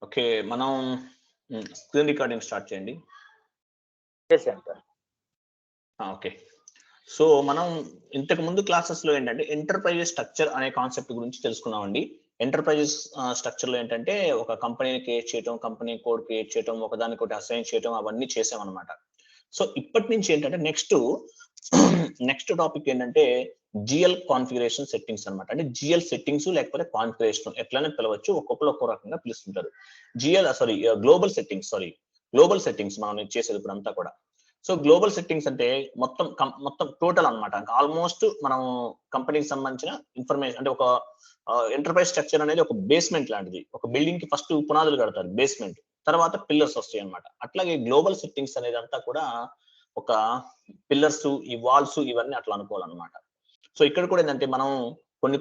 Okay. మనం screen recording start చేయండి. చేశాను సార్. ఓకే. సో, మనం ఇంతకు ముందు క్లాసెస్‌లో ఏంటంటే ఎంటర్‌ప్రైజెస్ స్ట్రక్చర్ అనే కాన్సెప్ట్ గురించి తెలుసుకున్నామండి. ఎంటర్‌ప్రైజెస్ స్ట్రక్చర్‌లో ఏంటంటే ఒక కంపెనీని క్రియేట్ చేయటం, కంపెనీ కోడ్ క్రియేట్ చేయటం, ఒకదానికొకటి అసైన్ చేయటం అవన్నీ చేసామన్నమాట. సో, ఇప్పటి నుంచి ఏంటంటే నెక్స్ట్ టాపిక్ ఏంటంటే జీఎల్ కాన్ఫిగరేషన్ సెట్టింగ్స్ అన్నమాట. అంటే జీఎల్ సెట్టింగ్స్ లేకపోతే కాన్ఫిగరేషన్ ఎట్లైనా పిలవచ్చు. ఒక్కొక్కరు ఒక్కో రకంగా పిలుస్తుంటారు. గ్లోబల్ సెట్టింగ్స్ మనం చేసేది ఇప్పుడంతా కూడా. సో, గ్లోబల్ సెట్టింగ్స్ అంటే మొత్తం టోటల్ అన్నమాట. ఆల్మోస్ట్ మనం కంపెనీకి సంబంధించిన ఇన్ఫర్మేషన్ అంటే ఒక ఎంటర్‌ప్రైజ్ స్ట్రక్చర్ అనేది ఒక బేస్‌మెంట్ లాంటిది. ఒక బిల్డింగ్‌కి ఫస్ట్ పునాదులు కడతారు బేస్‌మెంట్. తర్వాత పిల్లర్స్ వస్తాయన్నమాట. అట్లాగే గ్లోబల్ సెట్టింగ్స్ అనేదంతా కూడా ఒక పిల్లర్స్, ఈ వాల్స్ ఇవన్నీ అట్లా అనుకోవాలన్నమాట. సో, ఇక్కడ కూడా ఏందంటే మనం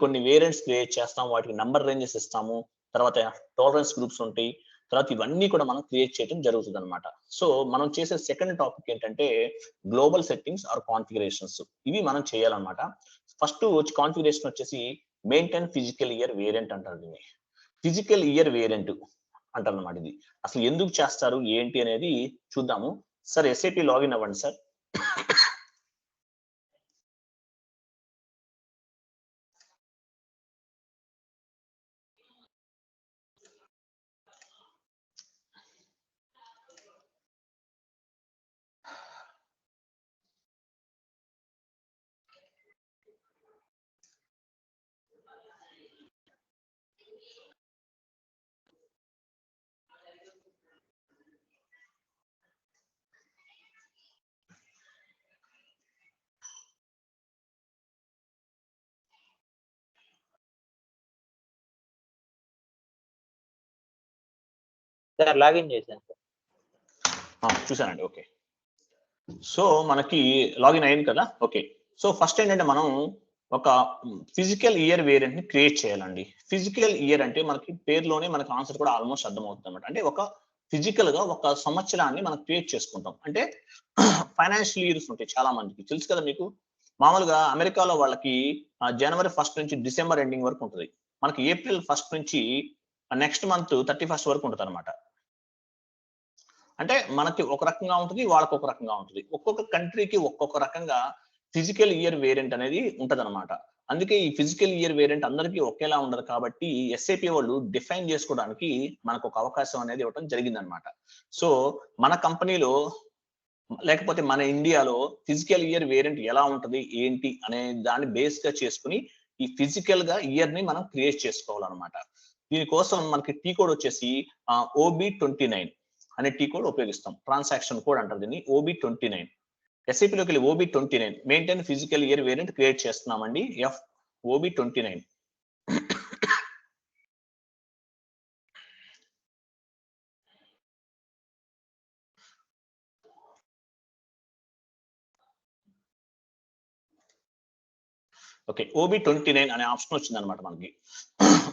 కొన్ని వేరియంట్స్ క్రియేట్ చేస్తాం. వాటికి నంబర్ రేంజెస్ ఇస్తాము. తర్వాత టాలరెన్స్ గ్రూప్స్ ఉంటాయి. తర్వాత ఇవన్నీ కూడా మనం క్రియేట్ చేయడం జరుగుతుందన్నమాట. సో, మనం చేసే సెకండ్ టాపిక్ ఏంటంటే గ్లోబల్ సెట్టింగ్స్ ఆర్ కాన్ఫిగరేషన్స్. ఇవి మనం చేయాలన్నమాట. ఫస్ట్ కాన్ఫిగరేషన్ వచ్చేసి మెయింటైన్ ఫిజికల్ ఇయర్ వేరియంట్ అంటారు దీన్ని. ఫిజికల్ ఇయర్ వేరియంట్ అంటారన్నమాట ఇది. అసలు ఎందుకు చేస్తారు ఏంటి అనేది చూద్దాము. సార్ ఎస్ఏపీ లాగిన్ అవ్వండి సార్. సార్ లాగిన్ చేశాను సార్. చూసానండి. ఓకే. సో, మనకి లాగిన్ అయింది కదా! ఓకే. సో, ఫస్ట్ ఏంటంటే మనం ఒక ఫిజికల్ ఇయర్ వేరియంట్ ని క్రియేట్ చేయాలండి. ఫిజికల్ ఇయర్ అంటే మనకి పేరులోనే మనకి ఆన్సర్ కూడా ఆల్మోస్ట్ అర్థమవుతుందన్నమాట. అంటే ఒక ఫిజికల్‌గా ఒక సంవత్సరాన్ని మనం క్రియేట్ చేసుకుంటాం. అంటే ఫైనాన్షియల్ ఇయర్స్ ఉంటాయి చాలా మందికి. తెలుసు కదా మీకు? మామూలుగా అమెరికాలో వాళ్ళకి జనవరి 1 నుంచి డిసెంబర్ ఎండింగ్ వరకు ఉంటది. మనకి ఏప్రిల్ 1 నుంచి నెక్స్ట్ మంత్ 31 వరకు ఉంటదన్నమాట. అంటే మనకి ఒక రకంగా ఉంటది. వాళ్ళకి ఒక రకంగా ఉంటది. ఒక్కొక్క కంట్రీకి ఒక్కొక్క రకంగా ఫిజికల్ ఇయర్ వేరియంట్ అనేది ఉంటదన్నమాట. అందుకే ఈ ఫిజికల్ ఇయర్ వేరియంట్ అందరికీ ఒకేలా ఉండదు కాబట్టి ఎస్ఏపీ వాళ్ళు డిఫైన్ చేసుకోవడానికి మనకు ఒక అవకాశం అనేది ఇవ్వడం జరిగిందన్నమాట. సో, మన కంపెనీలో లేకపోతే మన ఇండియాలో ఫిజికల్ ఇయర్ వేరియంట్ ఎలా ఉంటది? ఏంటి? అనే దాన్ని బేస్‌గా చేసుకొని ఈ ఫిజికల్‌గా ఇయర్‌ని మనం క్రియేట్ చేసుకోవాలన్నమాట. దీనికోసం మనకి టీ కోడ్ వచ్చేసి OB29 అనే టీ కోడ్ ఉపయోగిస్తాం. ట్రాన్సాక్షన్ కోడ్ అంటారు దీన్ని. OB29. ఎస్ఏపీలోకెళ్ళి OB29 maintain physical year variant create చేస్తున్నామండి. OB29. ఓకే. OB29 అనే ఆప్షన్ వచ్చిందన్నమాట మనకి.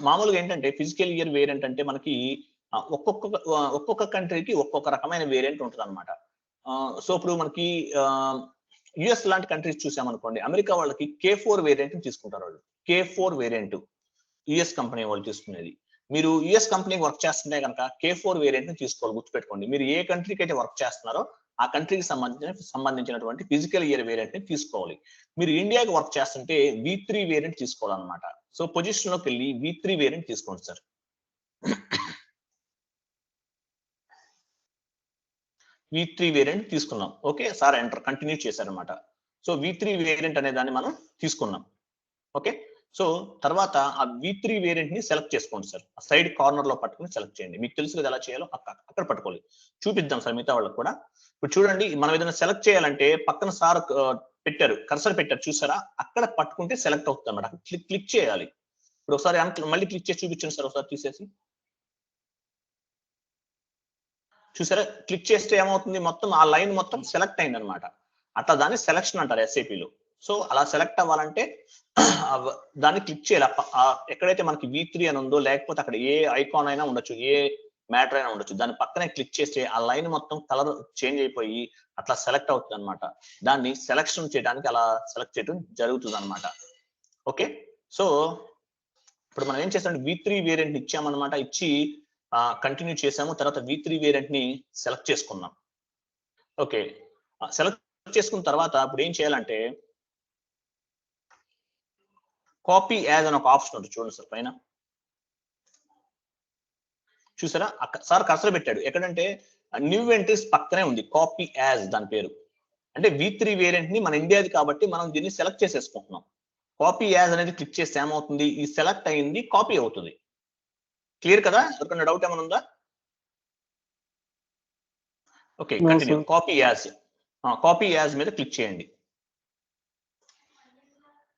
మామూలుగా ఏంటంటే ఫిజికల్ ఇయర్ వేరియంట్ అంటే మనకి ఒక్కొక్క కంట్రీకి ఒక్కొక్క రకమైన వేరియంట్ ఉంటదన్నమాట. సో, ఇప్పుడు మనకి యూఎస్ లాంటి కంట్రీస్ చూసామనుకోండి. అమెరికా వాళ్ళకి K4 వేరియంట్‌ని తీసుకుంటారు వాళ్ళు. K4 వేరియంట్ యూఎస్ కంపెనీ వాళ్ళు తీసుకునేది. మీరు యూఎస్ కంపెనీకి వర్క్ చేస్తుంటే గనక K4 వేరియంట్‌ని తీసుకోవాలి గుర్తుపెట్టుకోండి. మీరు ఏ కంట్రీకి అయితే వర్క్ చేస్తున్నారో ఆ కంట్రీకి సంబంధించినటువంటి ఫిజికల్ ఇయర్ వేరియంట్‌ని తీసుకోవాలి. మీరు ఇండియాకి వర్క్ చేస్తుంటే V3 వేరియంట్ తీసుకోవాలన్నమాట. సో, పొజిషన్‌లోకెళ్ళి V3 వేరియంట్ తీసుకోండి సార్. V3 వేరియంట్ తీసుకున్నాం. ఓకే. సార్ ఎంటర్ కంటిన్యూ చేశారన్నమాట. సో, V3 వేరియంట్ అనే దాన్ని మనం తీసుకున్నాం. ఓకే. సో, తర్వాత ఆ V3 వేరియంట్‌ని సెలెక్ట్ చేసుకోండి సార్. ఆ సైడ్ కార్నర్‌లో పట్టుకొని సెలెక్ట్ చేయండి. మీకు తెలుసు కదా ఎలా చేయాలో అక్కడ పట్టుకోవాలి. చూపిద్దాం సార్ మిగతా వాళ్ళకి కూడా. ఇప్పుడు చూడండి మనం ఏదైనా సెలెక్ట్ చేయాలంటే పక్కన సార్ పెట్టారు. కర్సర్ పెట్టారు చూసారా? అక్కడ పట్టుకుంటే సెలెక్ట్ అవుతుందన్నమాట. క్లిక్ చేయాలి. ఇప్పుడు ఒకసారి మళ్ళీ క్లిక్ చేసి చూపించండి సార్ ఒకసారి తీసేసి. చూసారా? క్లిక్ చేస్తే ఏమవుతుంది? మొత్తం ఆ లైన్ మొత్తం సెలెక్ట్ అయిందన్నమాట. అట్లా దాన్ని సెలక్షన్ అంటారు ఎస్ఏపీలో. సో, అలా సెలెక్ట్ అవ్వాలంటే దాన్ని క్లిక్ చేయాలి. ఎక్కడైతే మనకి V3 అని ఉందో లేకపోతే అక్కడ ఏ ఐకాన్ అయినా ఉండొచ్చు. ఏ మ్యాటర్ అయినా ఉండొచ్చు. దాని పక్కనే క్లిక్ చేస్తే ఆ లైన్ మొత్తం కలర్ చేంజ్ అయిపోయి అట్లా సెలెక్ట్ అవుతుందన్నమాట. దాన్ని సెలక్షన్ చేయడానికి అలా సెలెక్ట్ చేయడం జరుగుతుందన్నమాట. ఓకే. సో, ఇప్పుడు మనం ఏం చేసామంటే V3 వేరియంట్ ఇచ్చామన్నమాట. ఇచ్చి కంటిన్యూ చేసాము. తర్వాత V3 వేరియంట్ ని సెలెక్ట్ చేసుకున్నాం. ఓకే, సెలెక్ట్ చేసుకున్న తర్వాత ఇప్పుడు ఏం చేయాలంటే కాపీ యాజ్ అని ఒక ఆప్షన్ ఉంటుంది చూడండి సార్ పైన. చూసారా సార్ కర్సర్ పెట్టాడు ఎక్కడంటే న్యూ ఎంట్రీస్ పక్కనే ఉంది, కాపీ యాజ్ దాని పేరు. అంటే V3 వేరియంట్ ని మన ఇండియాది కాబట్టి మనం దీన్ని సెలెక్ట్ చేసేసుకుంటున్నాం. కాపీ యాజ్ అనేది క్లిక్ చేస్తే ఏమవుతుంది, ఈ సెలెక్ట్ అయింది కాపీ అవుతుంది. క్లియర్ కదా? ఎవరికైనా డౌట్ ఏమైనా ఉందా? Okay, continue. కాపీ యాజ్ మీద క్లిక్ చేయండి.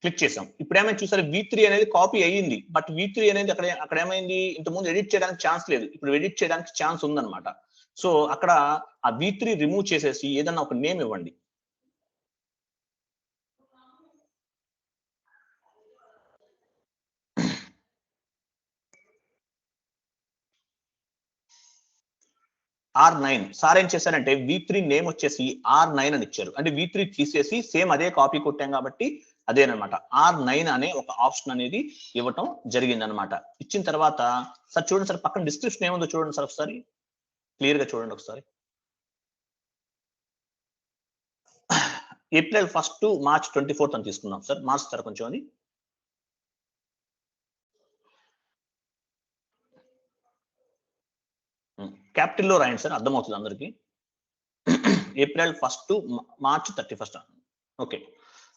క్లిక్ చేసాం. ఇప్పుడు ఏమైనా చూసారు V3 అనేది కాపీ అయ్యింది, బట్ V3 అనేది అక్కడ ఏమైంది, ఇంతకుముందు ఎడిట్ చేయడానికి ఛాన్స్ లేదు, ఇప్పుడు ఎడిట్ చేయడానికి ఛాన్స్ ఉందన్నమాట. సో అక్కడ ఆ V3 రిమూవ్ చేసేసి ఏదన్నా ఒక నేమ్ ఇవ్వండి. R9 సార్ ఏం చేశారంటే V3 నేమ్ వచ్చేసి R9 అని ఇచ్చారు. అంటే V3 తీసేసి సేమ్ అదే కాపీ కొట్టాం కాబట్టి అదేనమాట R9 అనే ఒక ఆప్షన్ అనేది ఇవ్వటం జరిగింది అనమాట. ఇచ్చిన తర్వాత సార్ చూడండి సార్ పక్కన డిస్క్రిప్షన్ ఏముందో చూడండి సార్ ఒకసారి, క్లియర్ గా చూడండి ఒకసారి. April 1st to March 24th అని తీసుకున్నాం సార్. మార్చుతారా కొంచెం అది? క్యాపిటల్ లో రాయండి సార్, అర్థమవుతుంది అందరికి. April 1st to March 31st. Okay,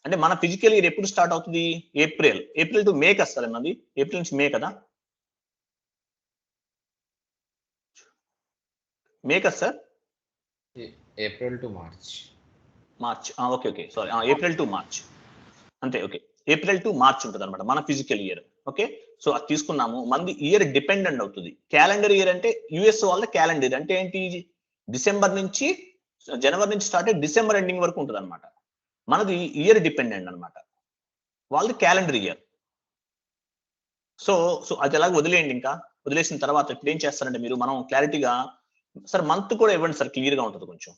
అంటే మన ఫిజికల్ ఇయర్ ఎప్పుడు స్టార్ట్ అవుతుంది? ఏప్రిల్ టు మే కదా సార్ అన్నది, ఏప్రిల్ నుంచి మే కదా, మే కదా sir? April to March. Okay sorry, April to March అంతే. ఓకే, ఏప్రిల్ టు మార్చ్ ఉంటుంది అనమాట మన ఫిజికల్ ఇయర్. ఓకే, సో అది తీసుకున్నాము. మనది ఇయర్ డిపెండెంట్ అవుతుంది. క్యాలెండర్ ఇయర్ అంటే యుఎస్ వాళ్ళ క్యాలెండర్ అంటే ఏంటి, డిసెంబర్ నుంచి జనవరి నుంచి స్టార్ట్ అయ్యి డిసెంబర్ ఎండింగ్ వరకు ఉంటుంది అనమాట. మనది ఇయర్ డిపెండెంట్ అనమాట, వాళ్ళది క్యాలెండర్ ఇయర్. సో అది ఎలాగ వదిలేయండి. ఇంకా వదిలేసిన తర్వాత ఇప్పుడు ఏం చేస్తారంటే మీరు, మనం క్లారిటీగా సార్ మంత్ కూడా ఇవ్వండి సార్, క్లియర్ గా ఉంటుంది కొంచెం.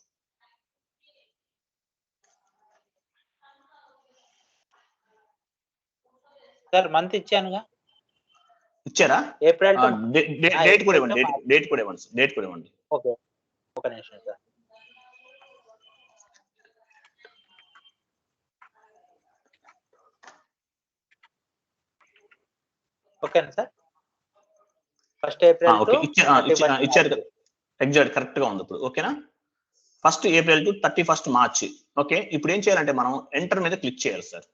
సార్ మంత్ ఇచ్చానుగా. ఇచ్చారా? ఏప్రిల్ డేట్ కూడా ఇవ్వండి, డేట్ కూడా ఇవ్వండి. ఓకే, ఒక నిమిషం సార్. ఓకేనా సార్? 1st April ఇచ్చారు కదా, ఎగ్జాక్ట్ కరెక్ట్ గా ఉంది ఇప్పుడు. ఓకేనా? 1st April to 31st March. Okay, ఇప్పుడు ఏం చేయాలంటే మనం ఎంటర్ మీద క్లిక్ చేయాలి సార్.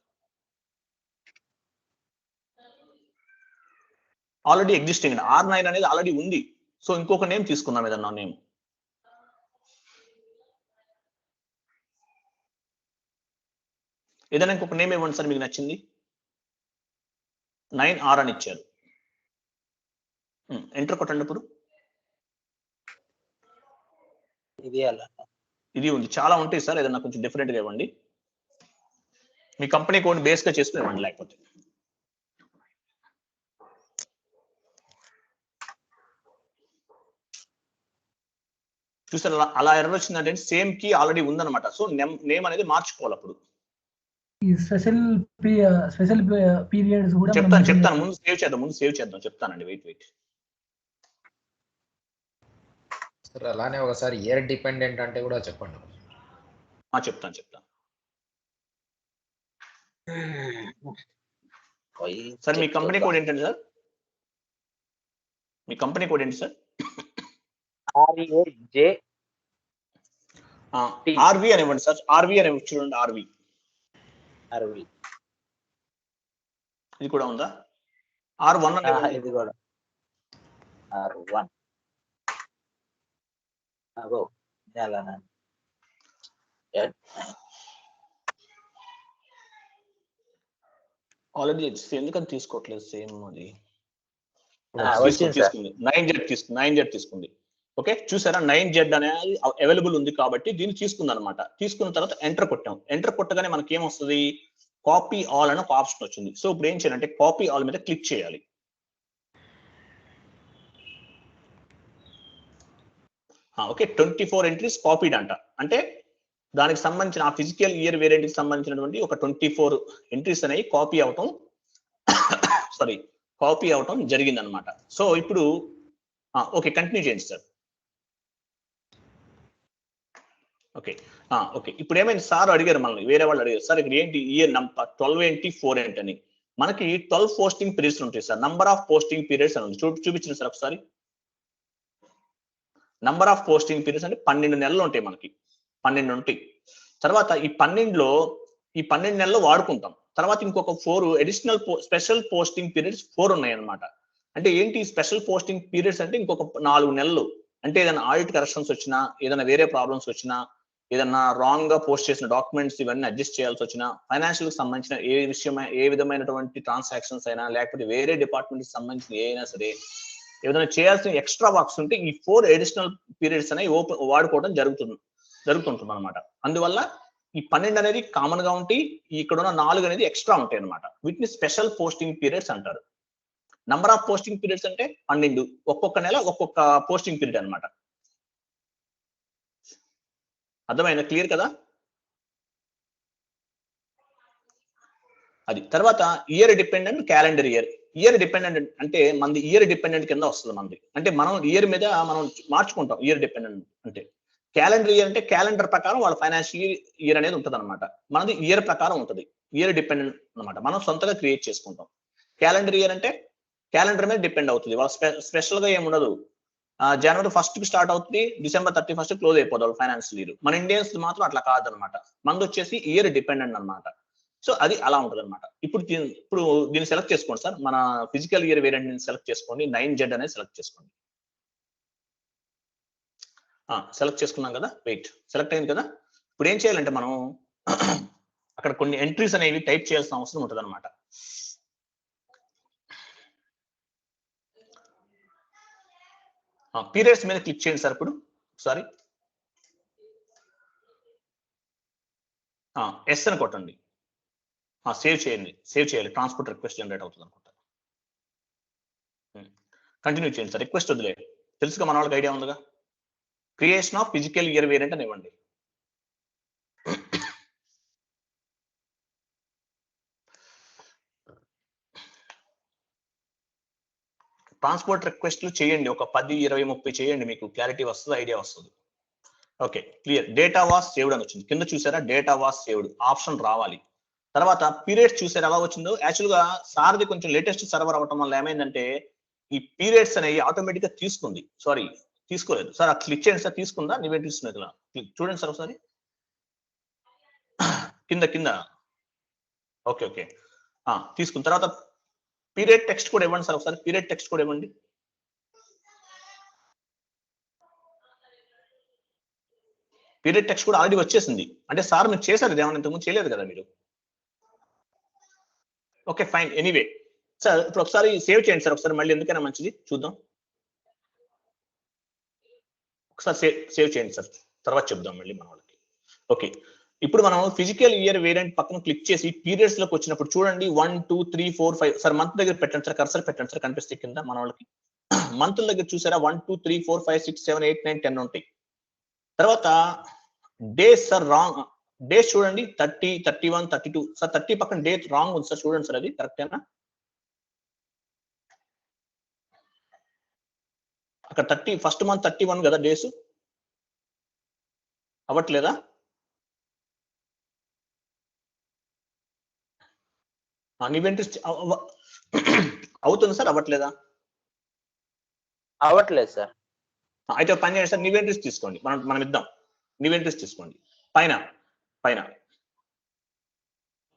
ఆల్రెడీ ఎగ్జిస్టింగ్ R9 అనేది ఆల్రెడీ ఉంది. సో ఇంకొక నేమ్ తీసుకుందాం, ఏదన్నా నేమ్. ఏదైనా ఇంకొక నేమ్ ఇవ్వండి సార్ మీకు నచ్చింది. 9R అని ఇచ్చారు. ఎంటర్ కొట్టండి. ఇప్పుడు ఇది ఉంది, చాలా ఉంటాయి సార్, ఏదన్నా కొంచెం డిఫరెంట్ గా ఇవ్వండి. మీ కంపెనీ కోడ్ బేస్ గా చేసుకుని ఇవ్వండి. లేకపోతే చూసారు అలా ఎర్రర్ వచ్చిందంటే సేమ్ కీ ఆల్రెడీ ఉందన్నమాట. సో నేమ్ అనేది మార్చుకోవాలి. అప్పుడు స్పెషల్ పీరియడ్స్ కూడా చెప్తాను ముందు సేవ్ చేద్దాం చెప్తానండి. వెయిట్ సార్ అలానే ఒకసారి ఇయర్ డిపెండెంట్ అంటే కూడా చెప్పండి. చెప్తాను. సార్ మీ కంపెనీ కోడ్ ఏంటండి సార్? మీ కంపెనీ కోడ్ ఏంటి సార్? RV అని ఇవ్వండి సార్. RV అని చూడండి. RV ఇది కూడా ఉందా? R1 అని ఇది కూడా R1. అగో అలానా? ఆల్రెడీ ఎందుకని తీసుకోవట్లేదు సేమ్ అది? తీసుకుంది 9Z తీసుకుంది. ఓకే, చూసారా 9Z అనేది అవైలబుల్ ఉంది కాబట్టి దీన్ని తీసుకుంది అనమాట. తీసుకున్న తర్వాత ఎంటర్ కొట్టాం. ఎంటర్ కొట్టగానే మనకి ఏమొస్తుంది, కాపీ ఆల్ అని ఒక ఆప్షన్ వచ్చింది. సో ఇప్పుడు ఏం చేయాలంటే కాపీ ఆల్ మీద క్లిక్ చేయాలి. ఓకే, 24 ఎంట్రీస్ కాపీడ్ అంట. అంటే దానికి సంబంధించిన ఆ ఫిజికల్ ఇయర్ వేరియంట్ కి సంబంధించినటువంటి ఒక 24 ఎంట్రీస్ అనేవి కాపీ అవటం జరిగింది అనమాట. సో ఇప్పుడు ఓకే, కంటిన్యూ చేయండి సార్. ఓకే ఓకే, ఇప్పుడు ఏమైంది సార్ అడిగారు మనల్ని, వేరే వాళ్ళు అడిగారు సార్ ఇక్కడ ఏంటి ఇయర్ నంబర్ 12 ఏంటి 4 ఏంటి అని. మనకి 12 పోస్టింగ్ పీరియడ్స్ ఉంటాయి sir. Number of posting periods అని చూపించింది సార్ ఒకసారి. నంబర్ ఆఫ్ పోస్టింగ్ పీరియడ్స్ అంటే 12 నెలలు ఉంటాయి మనకి, 12 ఉంటాయి. తర్వాత ఈ 12 నెలలు వాడుకుంటాం. తర్వాత ఇంకొక 4 అడిషనల్ స్పెషల్ పోస్టింగ్ పీరియడ్స్ 4 ఉన్నాయి అన్నమాట. అంటే ఏంటి స్పెషల్ పోస్టింగ్ పీరియడ్స్ అంటే ఇంకొక 4 నెలలు. అంటే ఏదైనా ఆడిట్ కరెక్షన్స్ వచ్చినా, ఏదైనా వేరే ప్రాబ్లమ్స్ వచ్చినా, ఏదన్నా రాంగ్ గా పోస్ట్ చేసిన డాక్యుమెంట్స్ ఇవన్నీ అడ్జస్ట్ చేయాల్సి వచ్చినా, ఫైనాన్షియల్ కి సంబంధించిన ఏ విధమైనటువంటి ట్రాన్సాక్షన్స్ అయినా, లేకపోతే వేరే డిపార్ట్మెంట్ కి సంబంధించిన ఏ అయినా సరే ఏదైనా చేయాల్సిన ఎక్స్ట్రా వర్క్స్ ఉంటే ఈ 4 అడిషనల్ పీరియడ్స్ అనేవి వాడుకోవడం జరుగుతుంటుంది అనమాట. అందువల్ల ఈ 12 అనేది కామన్ గా ఉంటాయి, ఇక్కడ ఉన్న 4 అనేది ఎక్స్ట్రా ఉంటాయి అనమాట. వీటిని స్పెషల్ పోస్టింగ్ పీరియడ్స్ అంటారు. నంబర్ ఆఫ్ పోస్టింగ్ పీరియడ్స్ అంటే 12, ఒక్కొక్క నెల ఒక్కొక్క పోస్టింగ్ పీరియడ్ అనమాట. అర్థమైందా? క్లియర్ కదా? అది తర్వాత year dependent, calendar year. Year dependent అంటే మనది ఇయర్ డిపెండెంట్ కింద వస్తుంది మనది. అంటే మనం ఇయర్ మీద మనం మార్చుకుంటాం ఇయర్ డిపెండెంట్ అంటే. క్యాలెండర్ ఇయర్ అంటే క్యాలెండర్ ప్రకారం వాళ్ళ ఫైనాన్షియల్ ఇయర్ అనేది ఉంటుంది అనమాట. మనది ఇయర్ ప్రకారం ఉంటుంది, ఇయర్ డిపెండెంట్ అనమాట. మనం సొంతగా క్రియేట్ చేసుకుంటాం. క్యాలెండర్ ఇయర్ అంటే క్యాలెండర్ మీద డిపెండ్ అవుతుంది. వాళ్ళ స్పెషల్ గా ఏముండదు. జనవరి 1 కి స్టార్ట్ అవుతుంది, December 31 క్లోజ్ అయిపోతుంది వాళ్ళ ఫైనాన్షియల్ ఇయర్. మన ఇండియన్స్ మాత్రం అట్లా కాదనమాట. మనది వచ్చేసి ఇయర్ డిపెండెంట్ అనమాట. సో అది అలా ఉంటుంది అనమాట. ఇప్పుడు దీన్ని సెలెక్ట్ చేసుకోండి సార్. మన ఫిజికల్ ఇయర్ వేరియంట్ సెలెక్ట్ చేసుకోండి, 9Z అనేది సెలెక్ట్ చేసుకోండి. సెలెక్ట్ చేసుకున్నాం కదా, వెయిట్ సెలెక్ట్ అయింది కదా. ఇప్పుడు ఏం చేయాలంటే మనం అక్కడ కొన్ని ఎంట్రీస్ అనేవి టైప్ చేయాల్సిన అవసరం ఉంటుంది అనమాట. పీరియడ్స్ మీద క్లిక్ చేయండి సార్. ఇప్పుడు ఒకసారి ఎస్ అని కొట్టండి. సేవ్ చేయాలి. ట్రాన్స్పోర్ట్ రిక్వెస్ట్ జనరేట్ అవుతుంది అనుకుంటా. కంటిన్యూ చేయండి సార్. రిక్వెస్ట్ వదిలే, తెలుసుగా మన వాళ్ళకి ఐడియా ఉందిగా. Creation of physical year variant అని ఇవ్వండి. ట్రాన్స్పోర్ట్ రిక్వెస్ట్లు చేయండి, ఒక 10, 20, 30 చేయండి, మీకు క్లారిటీ వస్తుంది, ఐడియా వస్తుంది. Okay, clear. Data was saved అని వచ్చింది కింద, చూసారా? డేటా వాస్ సేవ్డ్ ఆప్షన్ రావాలి. తర్వాత పీరియడ్స్ చూసారా ఎలా వచ్చిందో. యాక్చువల్ గా సార్ది కొంచెం లేటెస్ట్ సర్వర్ అవ్వటం వల్ల ఏమైందంటే ఈ పీరియడ్స్ అనేవి ఆటోమేటిక్ గా తీసుకుంది. సారీ, తీసుకోలేదు సార్. ఆ క్లిక్ చేయండి సార్. తీసుకుందా? నీవే తీసుకున్నది ఇలా చూడండి సార్ ఒకసారి కింద. ఓకే తీసుకున్న తర్వాత పీరియడ్ టెక్స్ట్ కూడా ఇవ్వండి సార్. ఒకసారి పీరియడ్ టెక్స్ట్ కూడా ఇవ్వండి. పీరియడ్ టెక్స్ట్ కూడా ఆల్రెడీ వచ్చేసింది. అంటే సార్ మీరు చేశారు, ఏమన్నా ఇంతకుముందు చేయలేదు కదా మీరు. Okay fine. ఎనీవే సార్, ఇప్పుడు ఒకసారి సేవ్ చేయండి సార్. ఒకసారి మళ్ళీ ఎందుకైనా మంచిది చూద్దాం. ఒకసారి సేవ్ చేయండి సార్, తర్వాత చెప్దాం మళ్ళీ మన వాళ్ళకి. ఓకే, ఇప్పుడు మనం ఫిజికల్ ఇయర్ వేరియంట్ పక్కన క్లిక్ చేసి పీరియడ్స్ లోకి వచ్చినప్పుడు చూడండి 1, 2, 3, 4, 5 సార్ మంత్ దగ్గర పెట్టండి సార్. కర్సర్ పెట్టండి సార్, కనిపిస్తే కింద మన వాళ్ళకి. మంత్ దగ్గర చూసారా? 1, 2, 3, 4, 5, 6, 7, 8, 9, 10 ఉంటాయి. తర్వాత డేస్ సార్ రాంగ్. డేస్ చూడండి 30, 31, 32 సార్. 30 పక్కన డేట్ రాంగ్ ఉంది సార్, చూడండి సార్. అది కరెక్టేనా? అక్కడ 30 ఫస్ట్ మంత్ 31 కదా డేస్, అవ్వట్లేదా? నీవెంట్రీస్ అవుతుంది సార్, అవ్వట్లేదా? అవ్వట్లేదు సార్. అయితే పని చేయండి సార్, నీవెంట్రీస్ తీసుకోండి. మనం ఇద్దాం. నీవెంట్రీస్ తీసుకోండి పైన.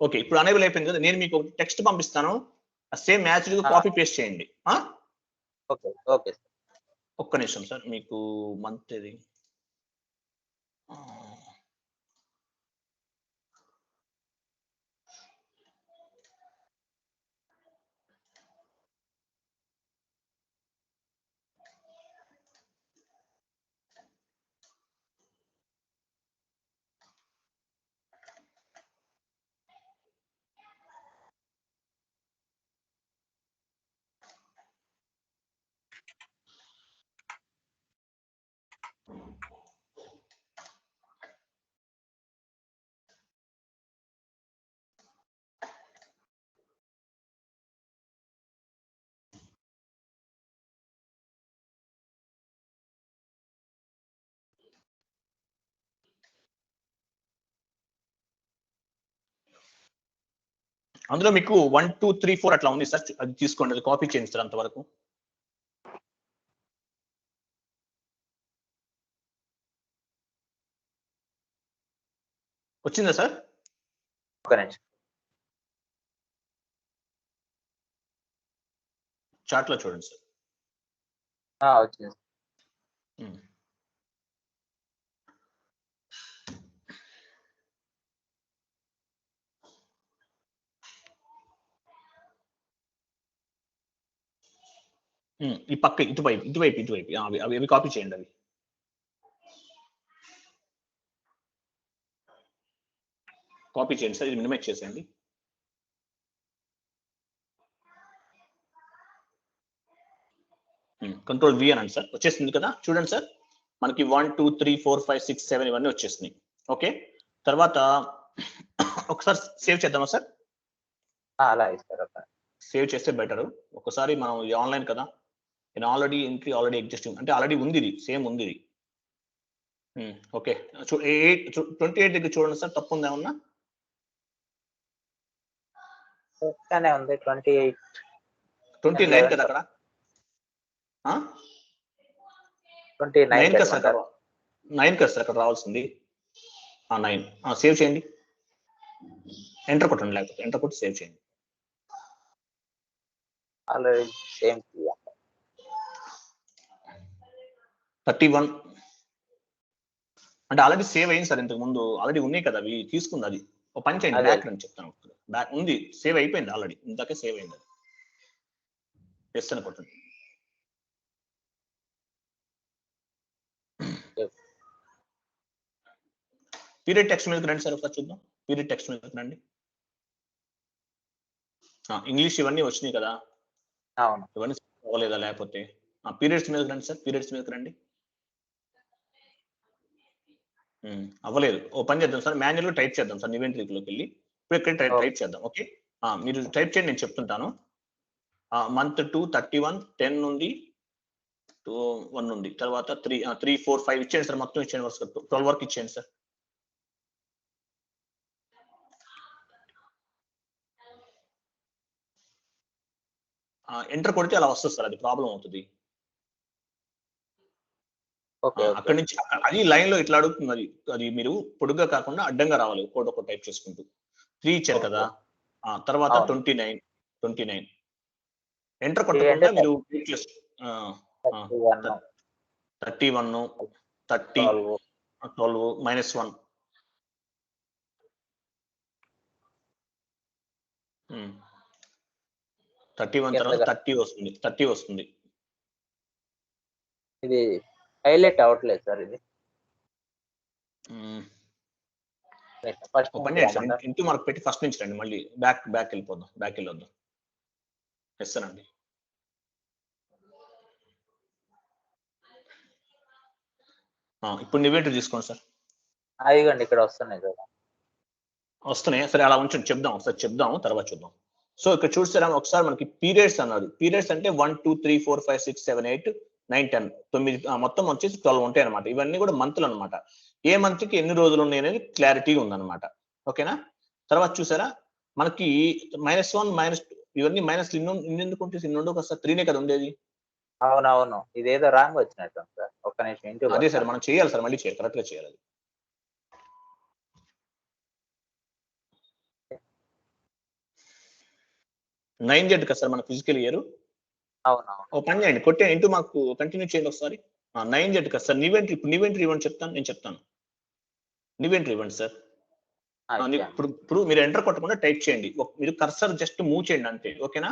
ఓకే, ఇప్పుడు అనేబుల్ అయిపోయింది కదా. నేను మీకు టెక్స్ట్ పంపిస్తాను, సేమ్ మ్యాచ్ కాపీ పేస్ట్ చేయండి. ఓకే ఒక్క నిమిషం సార్. మీకు మంత్ ఇది అందులో మీకు 1 2 3 4 అట్లా ఉంది సార్, అది తీసుకోండి, అది కాపీ చేయండి సార్ అంతవరకు. వచ్చిందా సార్? ఒక నిమిషం. చాట్ లో చూడండి సార్. వచ్చింది. ఈ పక్క ఇటువైపు అవి కాపీ చేయండి. అవి కాపీ చేయండి సార్, ఇది మినిమైజ్ చేసేయండి. కంట్రోల్ వి అనండి సార్, వచ్చేసింది కదా, చూడండి సార్ మనకి 1 2 3 4 5 6 7 ఇవన్నీ వచ్చేసినాయి. ఓకే, తర్వాత ఒకసారి సేవ్ చేద్దామా సార్? అలా ఇస్తారు. సేవ్ చేస్తే బెటర్. ఒకసారి మనం ఆన్లైన్ కదా, నేను ఆల్రెడీ ఎంట్రీ ఆల్రెడీ ఎగ్జిస్టింగ్ అంటే ఆల్రెడీ ఉంది, ఇది సేమ్ ఉంది ఇది. ఓకే, 28 దగ్గర చూడండి సార్, తప్పు ఉందా ఏమన్నా? ఉంది 28 29 కదా అక్కడ, 9 కదా సార్ అక్కడ, 9 కదా సార్ అక్కడ రావాల్సింది. 9 సేవ్ చేయండి, ఎంటర్ కొట్టండి, లేకపోతే ఎంటర్ కొట్టి సేవ్ చేయండి. ఆల్రెడీ సేమ్ 31 అంటే ఆల్రెడీ సేవ్ అయింది సార్, ఇంతకు ముందు ఆల్రెడీ ఉన్నాయి కదా అవి, తీసుకుంది అది. ఒక పని చేయండి, బ్యాక్ అని చెప్తాను, బ్యాక్ ఉంది, సేవ్ అయిపోయింది ఆల్రెడీ, ఇంతకే సేవ్ అయింది అది. ఎస్ అని కొట్టండి. పీరియడ్ టెక్స్ట్ మీదకి రండి సార్, ఒకసారి చూద్దాం. పీరియడ్ టెక్స్ట్ మీదకి రండి. ఇంగ్లీష్ ఇవన్నీ వచ్చినాయి కదా, ఇవన్నీ అవ్వలేదా? లేకపోతే పీరియడ్స్ మీదకి రండి సార్, పీరియడ్స్ మీదకి రండి. అవ్వలేదు, ఓ పని చేద్దాం సార్, మాన్యువల్ గా టైప్ చేద్దాం సార్, ఇన్వెంటరీలోకి వెళ్ళి ఇప్పుడు ఇక్కడ టైప్ చేద్దాం. ఓకే, మీరు టైప్ చేయండి, నేను చెప్తుంటాను. మంత్ 2 31 10 ఉంది, 1 ఉంది, తర్వాత 3 4 5 ఇచ్చేయండి సార్, మొత్తం ఇచ్చేయండి, 12 వరకు ఇచ్చేయండి సార్. ఎంటర్ కొడితే అలా వస్తుంది సార్, అది ప్రాబ్లం అవుతుంది. అక్కడి నుంచి అది లైన్ లో ఇట్లా అడుగుతుంది, అది మీరు పొడుగ్గా కాకుండా అడ్డంగా రావాలి, ఒక్కొక్క టైప్ చేసుకుంటూ. 3 ఇచ్చారు కదా, తర్వాత 29 ఎంటర్ కొట్టకుండా మీరు 31 30 12 -1 31 తర్వాత 30 వస్తుంది. ఇది హైలైట్ అవట్లేదు సార్, ఇది ఇంటూ మార్క్ పెట్టి ఫస్ట్ నుంచి రండి, మళ్ళీ బ్యాక్ వెళ్ళిపోదాం, బ్యాక్ వెళ్ళొద్దాం. ఎస్ అండి, ఇప్పుడు ఇన్వెంటరీ తీసుకోండి సార్. అదిగోండి ఇక్కడ వస్తున్నాయి కదా, వస్తున్నాయి సరే, అలా ఉంచండి, చెప్దాం తర్వాత చూద్దాం. సో ఇక్కడ చూసారా, ఒకసారి మనకి పీరియడ్స్ అన్నారు. పీరియడ్స్ అంటే 1 2 3 4 5 6 7 8 9 10 9 మొత్తం వచ్చేసి 12 ఉంటాయి అనమాట. ఇవన్నీ కూడా మంత్లు అనమాట. ఏ మంత్ కి ఎన్ని రోజులు ఉన్నాయి అనేది క్లారిటీ ఉందన్నమాట. ఓకేనా? తర్వాత చూసారా మనకి -1 -2 ఇవన్నీ మైనస్ ఎందుకు ఉంటుంది? ఇన్ని ఉండవు కదా సార్, 3నే కదా ఉండేది. అవునవును, ఇదేదో రాంగ్ వచ్చినట్టు సార్. ఒక్క నిమిషం, అదే సార్ మనం చేయాలి సార్, మళ్ళీ చేయాలి, కరెక్ట్ గా చేయాలి. 9Z కదా సార్ మన ఫిజికల్ ఇయర్. అవునవును, ఓ పని చేయండి, కొట్టే ఇంటూ మాకు కంటిన్యూ చేయండి ఒకసారి. 9Z కదా సార్. నివెంటరీ ఇవ్వండి చెప్తాను, నేను చెప్తాను. నివెంటరీ ఇవ్వండి సార్. ఇప్పుడు మీరు ఎంటర్ కొట్టకుండా టైప్ చేయండి, మీరు కర్సర్ జస్ట్ మూవ్ చేయండి అంతే. ఓకేనా?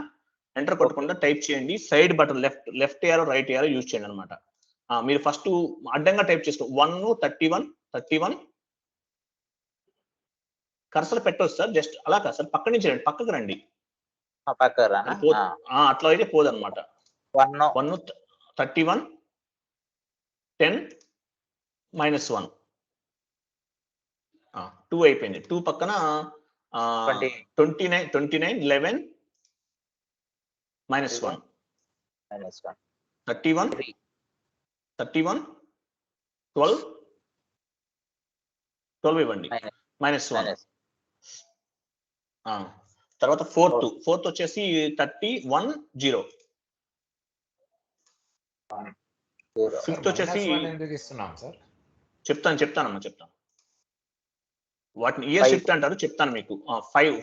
ఎంటర్ కొట్టకుండా టైప్ చేయండి. సైడ్ బటన్ లెఫ్ట్ ఏరో రైట్ ఏరో యూజ్ చేయండి అనమాట. మీరు ఫస్ట్ అడ్డంగా టైప్ చేసుకో 1 31 కర్సర్ పెట్టవచ్చు సార్. జస్ట్ అలా కాదు సార్, పక్క నుంచి రండి, పక్కకు రండి. అట్లా అయితే పోదన్నమాట. 1 31 10 -1 2 అయిపోయింది. 2 పక్కన 29 11 -1 31 12 ఇవ్వండి -1. తర్వాత ఫోర్త్ వచ్చేసి 3110. ఫిఫ్త్ వచ్చేసి ఎందుకు ఇస్తున్నాం సార్? చెప్తాను. వాటిని ఇయర్ షిఫ్ట్ అంటారు, చెప్తాను మీకు.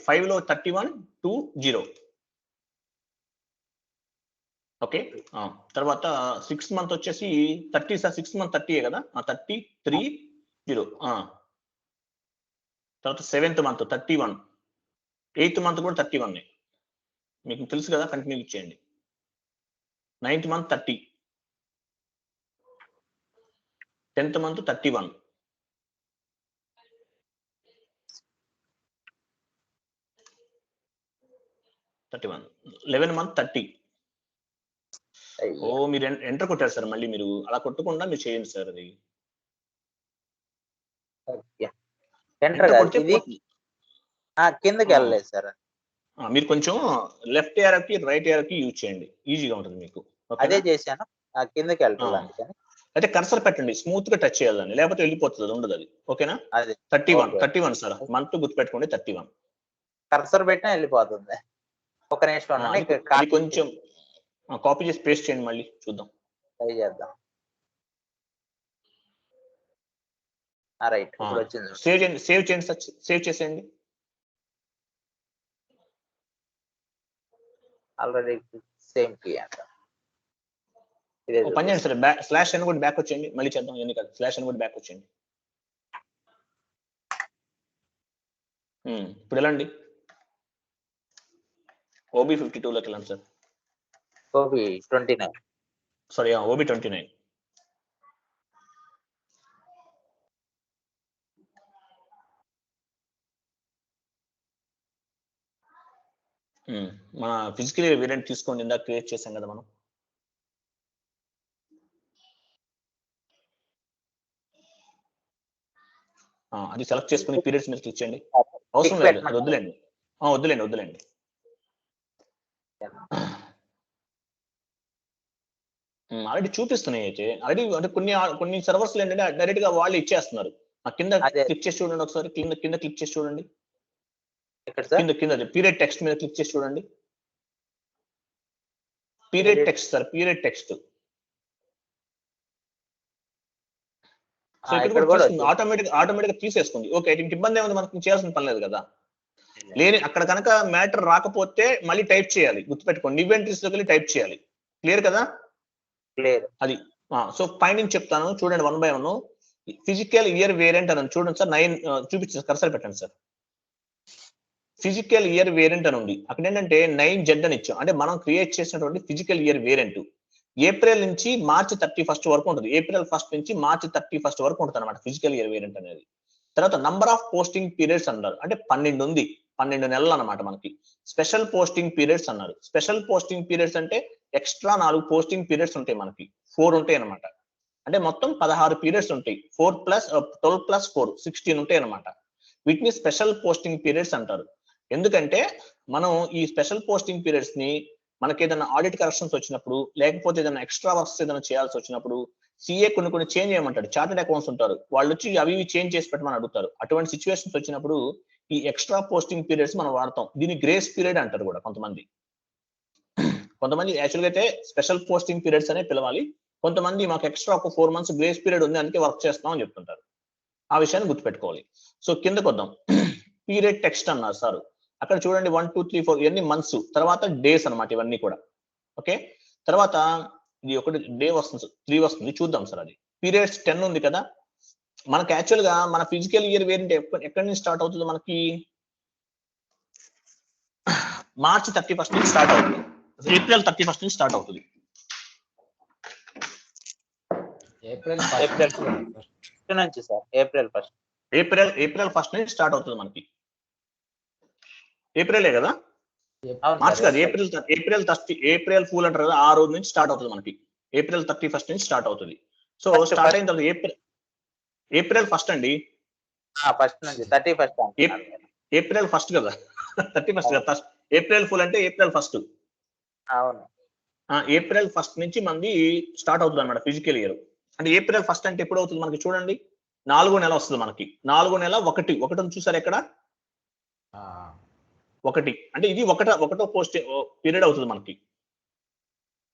5 లో 3120. ఓకే. తర్వాత 6th మంత్ వచ్చేసి 30 సార్. 6th మంత్ 30 కదా, 3330. తర్వాత 7th మంత్ 31, 8th మంత్ కూడా 31 మీకు తెలుసు కదా, కంటిన్యూ చేయండి. 9th month 30, 10th month 31, 11th month 30. మీరు ఎంటర్ కొట్టారు సార్, మళ్ళీ మీరు అలా కొట్టకుండా మీరు చేయండి సార్. అది కిందకి వెళ్ళలేదు సార్. మీరు కొంచెం లెఫ్ట్ ఏరోకి రైట్ ఏరోకి యూజ్ చేయండి, ఈజీగా ఉంటుంది మీకు. అదే చేశాను, కిందకి వెళ్ళాలి. అయితే కర్సర్ పెట్టండి, స్మూత్ గా టచ్ చేయాలని, లేకపోతే వెళ్ళిపోతుంది, అది ఉండదు. అది ఓకేనా? 31 సార్, మంత్ గుర్తుపెట్టుకోండి. 31 కర్సర్ పెట్టినా వెళ్ళిపోతుంది. ఒక నిమిషం కొంచెం కాపీ చేసి పేస్ట్ చేయండి, మళ్ళీ చూద్దాం, ట్రై చేద్దాం. రైట్, ఇప్పుడు వచ్చింది. సేవ్ చేసేయండి. ఆల్రెడీ సేమ్ కీ అంట. పని చేయండి సార్, స్లాష్ అని కూడా బ్యాక్ వచ్చేయండి, మళ్ళీ చేద్దాం. ఎందుకంటే స్లాష్ అని కూడా బ్యాక్ వచ్చేయండి. ఇప్పుడు వెళ్ళండి, OB52 లోకి వెళ్ళండి సార్. OB29, sorry, OB29. మన ఫిజికల్ వేరియంట్ తీసుకోండి, ఇందాక క్రియేట్ చేసాం కదా మనం. అది సెలెక్ట్ చేసుకుని పీరియడ్స్ మీద క్లిక్ చేయండి. అవసరం లేదు, అది వద్దులేండి. వద్దులేండి. ఆల్రెడీ చూపిస్తున్నాయి. అయితే ఆల్రెడీ అంటే కొన్ని సర్వర్స్ ఏంటంటే డైరెక్ట్ గా వాళ్ళు ఇచ్చేస్తున్నారు. కింద క్లిక్ చేసి చూడండి ఒకసారి, కింద క్లిక్ చేసి చూడండి. కింద పీరియడ్ టెక్స్ట్ మీద క్లిక్ చేసి చూడండి. Period text sir, period text. So ఇక్కడ కూడా ఆటోమేటిక్ తీసేసుకుంది. ఓకే, ఇంక ఇబ్బంది ఏముంది, మనకి చేయాల్సిన పని లేదు కదా. లేని అక్కడ కనుక మ్యాటర్ రాకపోతే మళ్ళీ టైప్ చేయాలి, గుర్తుపెట్టుకోండి. ఇన్వెంటరీస్ లోకి వెళ్ళి టైప్ చేయాలి. క్లియర్ కదా? క్లియర్. అది సో పైన చెప్తాను చూడండి, 1 by 1. ఫిజికల్ ఇయర్ వేరియంట్ అని చూడండి సార్. 9 చూపించారు, కర్సర్ పెట్టండి సార్. ఫిజికల్ ఇయర్ వేరియంట్ అని ఉంది. అక్కడ ఏంటంటే 9Z అని ఇచ్చాం. అంటే మనం క్రియేట్ చేసినటువంటి ఫిజికల్ ఇయర్ వేరియంట్ ఏప్రిల్ నుంచి మార్చి 31 వరకు ఉంటుంది. ఏప్రిల్ 1 నుంచి మార్చి 31 వరకు ఉంటుంది అనమాట ఫిజికల్ ఇయర్ వేరియంట్ అనేది. తర్వాత నంబర్ ఆఫ్ పోస్టింగ్ పీరియడ్స్ అన్నారు, అంటే 12 ఉంది, 12 నెలలు అనమాట మనకి. స్పెషల్ పోస్టింగ్ పీరియడ్స్ అన్నారు. స్పెషల్ పోస్టింగ్ పీరియడ్స్ అంటే ఎక్స్ట్రా 4 పోస్టింగ్ పీరియడ్స్ ఉంటాయి మనకి, 4 ఉంటాయి అనమాట. అంటే మొత్తం 16 పీరియడ్స్ ఉంటాయి. 4 + 12 + 4 16 ఉంటాయి అనమాట. వీటిని స్పెషల్ పోస్టింగ్ పీరియడ్స్ అంటారు. ఎందుకంటే మనం ఈ స్పెషల్ పోస్టింగ్ పీరియడ్స్ ని మనకి ఏదైనా ఆడిట్ కరెక్షన్స్ వచ్చినప్పుడు, లేకపోతే ఏదైనా ఎక్స్ట్రా వర్క్స్ ఏదైనా చేయాల్సి వచ్చినప్పుడు, CA కొన్ని చేంజ్ చేయమంటాడు. చార్టెడ్ అకౌంట్స్ ఉంటారు, వాళ్ళు వచ్చి అవి చేంజ్ చేసి పెట్టమని అడుగుతారు. అటువంటి సిచ్యువేషన్స్ వచ్చినప్పుడు ఈ ఎక్స్ట్రా పోస్టింగ్ పీరియడ్స్ మనం వాడతాం. దీన్ని గ్రేస్ పీరియడ్ అంటారు కూడా కొంతమంది యాక్చువల్గా అయితే స్పెషల్ పోస్టింగ్ పీరియడ్స్ అనే పిలవాలి. కొంతమంది మాకు ఎక్స్ట్రా ఒక 4 months గ్రేస్ పీరియడ్ ఉంది, అందుకే వర్క్ చేస్తాం అని చెప్తుంటారు. ఆ విషయాన్ని గుర్తుపెట్టుకోవాలి. సో కిందకు వద్దాం. పీరియడ్ టెక్స్ట్ అన్నారు సార్. అక్కడ చూడండి 1 2 3 4 ఇవన్నీ మంత్స్, తర్వాత డేస్ అన్నమాట ఇవన్నీ కూడా. ఓకే, తర్వాత ఇది ఒకటి డే వస్తుంది, 3 వస్తుంది, చూద్దాం సార్. అది పీరియడ్స్ 10 ఉంది కదా మనకి. యాక్చువల్ గా మన ఫిజికల్ ఇయర్ వేరియంట్ ఎక్కడి నుంచి స్టార్ట్ అవుతుంది మనకి? మార్చి 31 నుంచి స్టార్ట్ అవుతుంది, ఏప్రిల్ 31 నుంచి స్టార్ట్ అవుతుంది. ఏప్రిల్ 1 నుంచి సార్. ఏప్రిల్ 1 నుంచి స్టార్ట్ అవుతుంది మనకి. ఏప్రిలే కదా, మార్చ్ కాదు. ఏప్రిల్ ఫూల్ అంటారు కదా, ఆ రోజు నుంచి స్టార్ట్ అవుతుంది మనకి. ఏప్రిల్ 31 నుంచి స్టార్ట్ అవుతుంది. సో స్టార్ట్ అయిన తర్వాత ఏప్రిల్ 1 అండి. ఫస్ట్ నుంచి 31 ఏప్రిల్ 1 కదా, 31 కదా. ఏప్రిల్ ఫుల్ అంటే ఏప్రిల్ 1. అవును, ఏప్రిల్ 1 నుంచి మనది స్టార్ట్ అవుతుంది అనమాట ఫిజికల్ ఇయర్. అంటే ఏప్రిల్ 1 అంటే ఎప్పుడు అవుతుంది మనకి? చూడండి 4వ నెల వస్తుంది మనకి. 4వ నెల 1 చూసారు ఎక్కడ? ఒకటి అంటే ఇది ఒకటో పోస్ట్ పీరియడ్ అవుతుంది మనకి.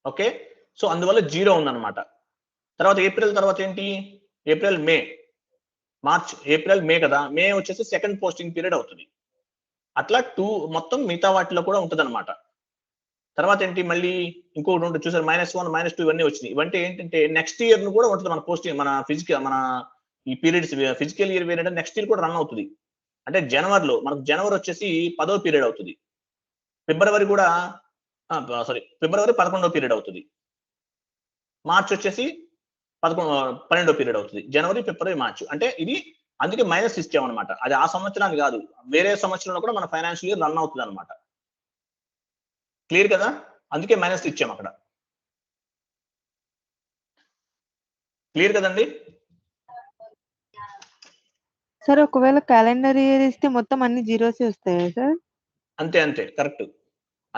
ఓకే, సో అందువల్ల 0 ఉందన్నమాట. తర్వాత ఏప్రిల్ తర్వాత ఏంటి, April May March April May కదా, మే వచ్చేసి సెకండ్ పోస్టింగ్ పీరియడ్ అవుతుంది. అట్లా 2 మొత్తం మిగతా వాటిలో కూడా ఉంటుంది అనమాట. తర్వాత ఏంటి మళ్ళీ ఇంకొకటి ఉంటుంది చూసారు, -1 -2 ఇవన్నీ వచ్చినాయి. ఇవంటే ఏంటంటే నెక్స్ట్ ఇయర్ ను కూడా ఉంటుంది మన పోస్టింగ్, మన ఈ పీరియడ్స్ ఫిజికల్ ఇయర్ వేరే నెక్స్ట్ ఇయర్ కూడా రన్ అవుతుంది. అంటే జనవరిలో మనకు జనవరి వచ్చేసి 10వ పీరియడ్ అవుతుంది, ఫిబ్రవరి కూడా ఫిబ్రవరి 11వ పీరియడ్ అవుతుంది, మార్చ్ వచ్చేసి 12వ పీరియడ్ అవుతుంది, జనవరి ఫిబ్రవరి మార్చ్. అంటే ఇది అందుకే మైనస్ ఇచ్చామన్నమాట. అది ఆ సంవత్సరానికి కాదు, వేరే సంవత్సరంలో కూడా మన ఫైనాన్షియల్ ఇయర్ రన్ అవుతుంది అనమాట. క్లియర్ కదా, అందుకే మైనస్ ఇచ్చాము అక్కడ. క్లియర్ కదండి సార్? ఒకవేళ క్యాలెండర్ ఇయర్ ఇస్తే మొత్తం అన్ని జీరోస్ వస్తాయా సార్? అంతే కరెక్ట్.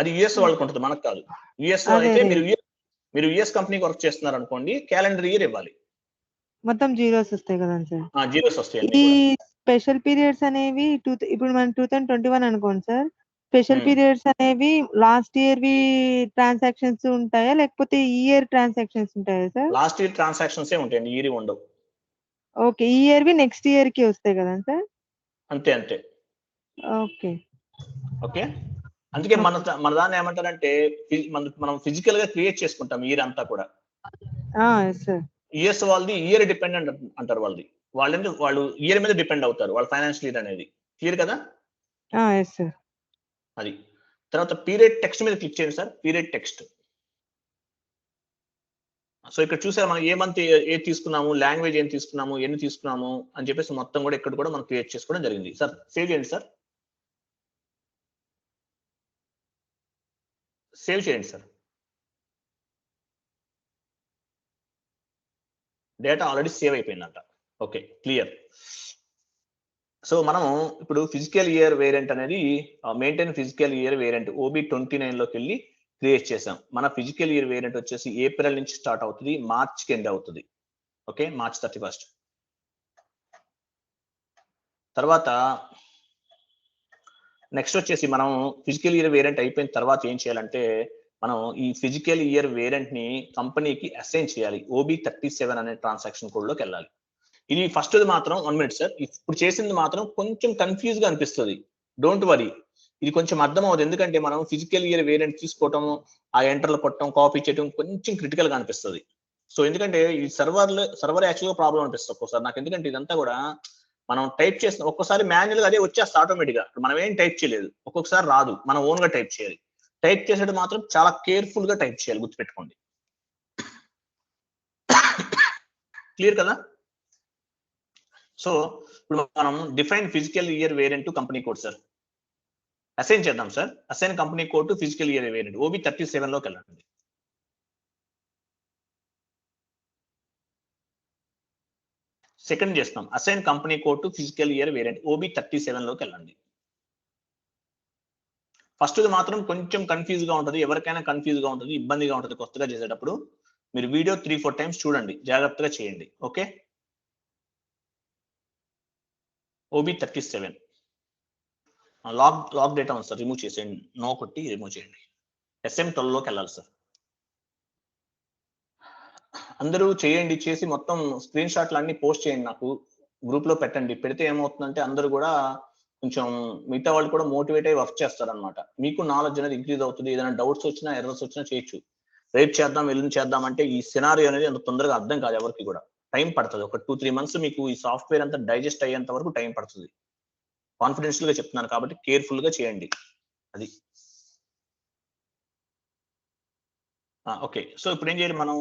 అది యుఎస్ వాళ్ళకు ఉంటుంది, మనకు కాదు. యుఎస్ అయితే మీరు యుఎస్ కంపెనీకి వర్క్ చేస్తున్నారు అనుకోండి, క్యాలెండర్ ఇయర్ ఇవ్వాలి, మొత్తం జీరోస్ వస్తాయి కదా సార్? జీరోస్ వస్తాయి. ఈ స్పెషల్ పీరియడ్స్ అనేవి ఇప్పుడు మనం 2021 అనుకోండి సార్, స్పెషల్ పీరియడ్స్ అనేవి లాస్ట్ ఇయర్ వి ట్రాన్సాక్షన్స్ ఉంటాయా లేకపోతే ఈ ఇయర్ ట్రాన్సాక్షన్స్ ఉంటాయా సార్? లాస్ట్ ఇయర్ ట్రాన్సాక్షన్స్ ఉంటాయండి, ఇయర్ ఉండవు. ఓకే, ఈ ఇయర్ వి నెక్స్ట్ ఇయర్ కి వస్తాయి కదా సార్? అంతే. ఓకే ఓకే, అందుకే మన దాన్ని ఏమంటారంటే మనం ఫిజికల్ గా క్రియేట్ చేసుకుంటాం ఇయర్ అంతా కూడా. సార్ యుఎస్ వాళ్ళది ఇయర్ డిపెండెంట్ అంటారు, వాళ్ళు ఇయర్ మీద డిపెండ్ అవుతారు, వాళ్ళ ఫైనాన్షియల్ ఇయర్ అనేది. క్లియర్ కదా? సార్. అది తర్వాత పీరియడ్ టెక్స్ట్ మీద క్లిక్ చేయండి సార్, పీరియడ్ టెక్స్ట్. సో ఇక్కడ చూసారు మనం ఏ మంత్ ఏది తీసుకున్నాము, లాంగ్వేజ్ ఏం తీసుకున్నాము, ఎన్ని తీసుకున్నాము అని చెప్పేసి మొత్తం కూడా ఇక్కడ కూడా మనం క్రియేట్ చేసుకోవడం జరిగింది. సార్ సేవ్ చేయండి సార్, సేవ్ చేయండి సార్. డేటా ఆల్రెడీ సేవ్ అయిపోయిందంట. Okay, clear. సో మనం ఇప్పుడు ఫిజికల్ ఇయర్ వేరియంట్ అనేది maintain physical year variant OB29 లోకి వెళ్ళి క్రియేట్ చేసాం. మన ఫిజికల్ ఇయర్ వేరియంట్ వచ్చేసి ఏప్రిల్ నుంచి స్టార్ట్ అవుతుంది, మార్చ్ కి ఎండ్ అవుతుంది. Okay, March 31. తర్వాత నెక్స్ట్ వచ్చేసి మనం ఫిజికల్ ఇయర్ వేరియంట్ అయిపోయిన తర్వాత ఏం చేయాలంటే, మనం ఈ ఫిజికల్ ఇయర్ వేరియంట్ ని కంపెనీకి అసైన్ చేయాలి. OB37 అనే ట్రాన్సాక్షన్ కోడ్ లోకి వెళ్ళాలి. ఇది ఫస్ట్ మాత్రం 1 మినిట్ సార్, ఇప్పుడు చేసింది మాత్రం కొంచెం కన్ఫ్యూజ్ గా అనిపిస్తుంది. డోంట్ వరీ, ఇది కొంచెం అర్థం అవుతుంది. ఎందుకంటే మనం ఫిజికల్ ఇయర్ వేరియంట్ తీసుకోవటం, ఆ ఎంటర్లు కొట్టడం, కాపీ చేయడం కొంచెం క్రిటికల్ గా అనిపిస్తుంది. సో ఎందుకంటే ఈ సర్వర్ యాక్చువల్గా ప్రాబ్లం అనిపిస్తుంది ఒక్కోసారి నాకు. ఎందుకంటే ఇదంతా కూడా మనం టైప్ చేసిన ఒక్కోసారి మాన్యువల్ గా అదే వచ్చేస్తే ఆటోమేటిక్ గా, మనం ఏం టైప్ చేయలేదు, ఒక్కొక్కసారి రాదు, మనం ఓన్ గా టైప్ చేయాలి. టైప్ చేసేది మాత్రం చాలా కేర్ఫుల్ గా టైప్ చేయాలి, గుర్తుపెట్టుకోండి. క్లియర్ కదా? సో ఇప్పుడు మనం define physical year variant company code sir assign చేద్దాం sir. Assign company code to physical year variant OB37 లోకి వెళ్ళండి. సెకండ్ చేస్తాం, assign company code to physical year variant OB37 లోకి వెళ్ళండి. ఫస్ట్ మాత్రం కొంచెం కన్ఫ్యూజ్ గా ఉంటుంది, ఎవరికైనా కన్ఫ్యూజ్ గా ఉంటుంది, ఇబ్బందిగా ఉంటుంది కొత్తగా చేసేటప్పుడు. మీరు వీడియో 3-4 టైమ్స్ చూడండి, జాగ్రత్తగా చేయండి. ఓకే, OB37 లాగ్ డేటా ఉంది సార్, రిమూవ్ చేసేయండి, నో కొట్టి రిమూవ్ చేయండి. SM12 లోకి వెళ్ళాలి సార్. అందరూ చేయండి, చేసి మొత్తం స్క్రీన్ షాట్లు అన్ని పోస్ట్ చేయండి, నాకు గ్రూప్ లో పెట్టండి. పెడితే ఏమవుతుందంటే అందరూ కూడా కొంచెం మిగతా వాళ్ళు కూడా మోటివేట్ అయ్యి వర్క్ చేస్తారనమాట. మీకు నాలెడ్జ్ అనేది ఇంక్రీజ్ అవుతుంది. ఏదైనా డౌట్స్ వచ్చినా ఎర్రర్స్ వచ్చినా చేయొచ్చు. రేపు చేద్దాం, ఎల్లుండి చేద్దాం అంటే ఈ సినారియో అనేది అంత తొందరగా అర్థం కాదు ఎవరికి కూడా, టైం పడుతుంది. ఒక 2-3 మంత్స్ మీకు ఈ సాఫ్ట్వేర్ అంతా డైజెస్ట్ అయ్యేంత వరకు టైం పడుతుంది. కాన్ఫిడెన్షియల్ గా చెప్తున్నాను కాబట్టి కేర్ఫుల్ గా చేయండి. అది ఓకే. సో ఇప్పుడు ఏం చేయాలి, మనం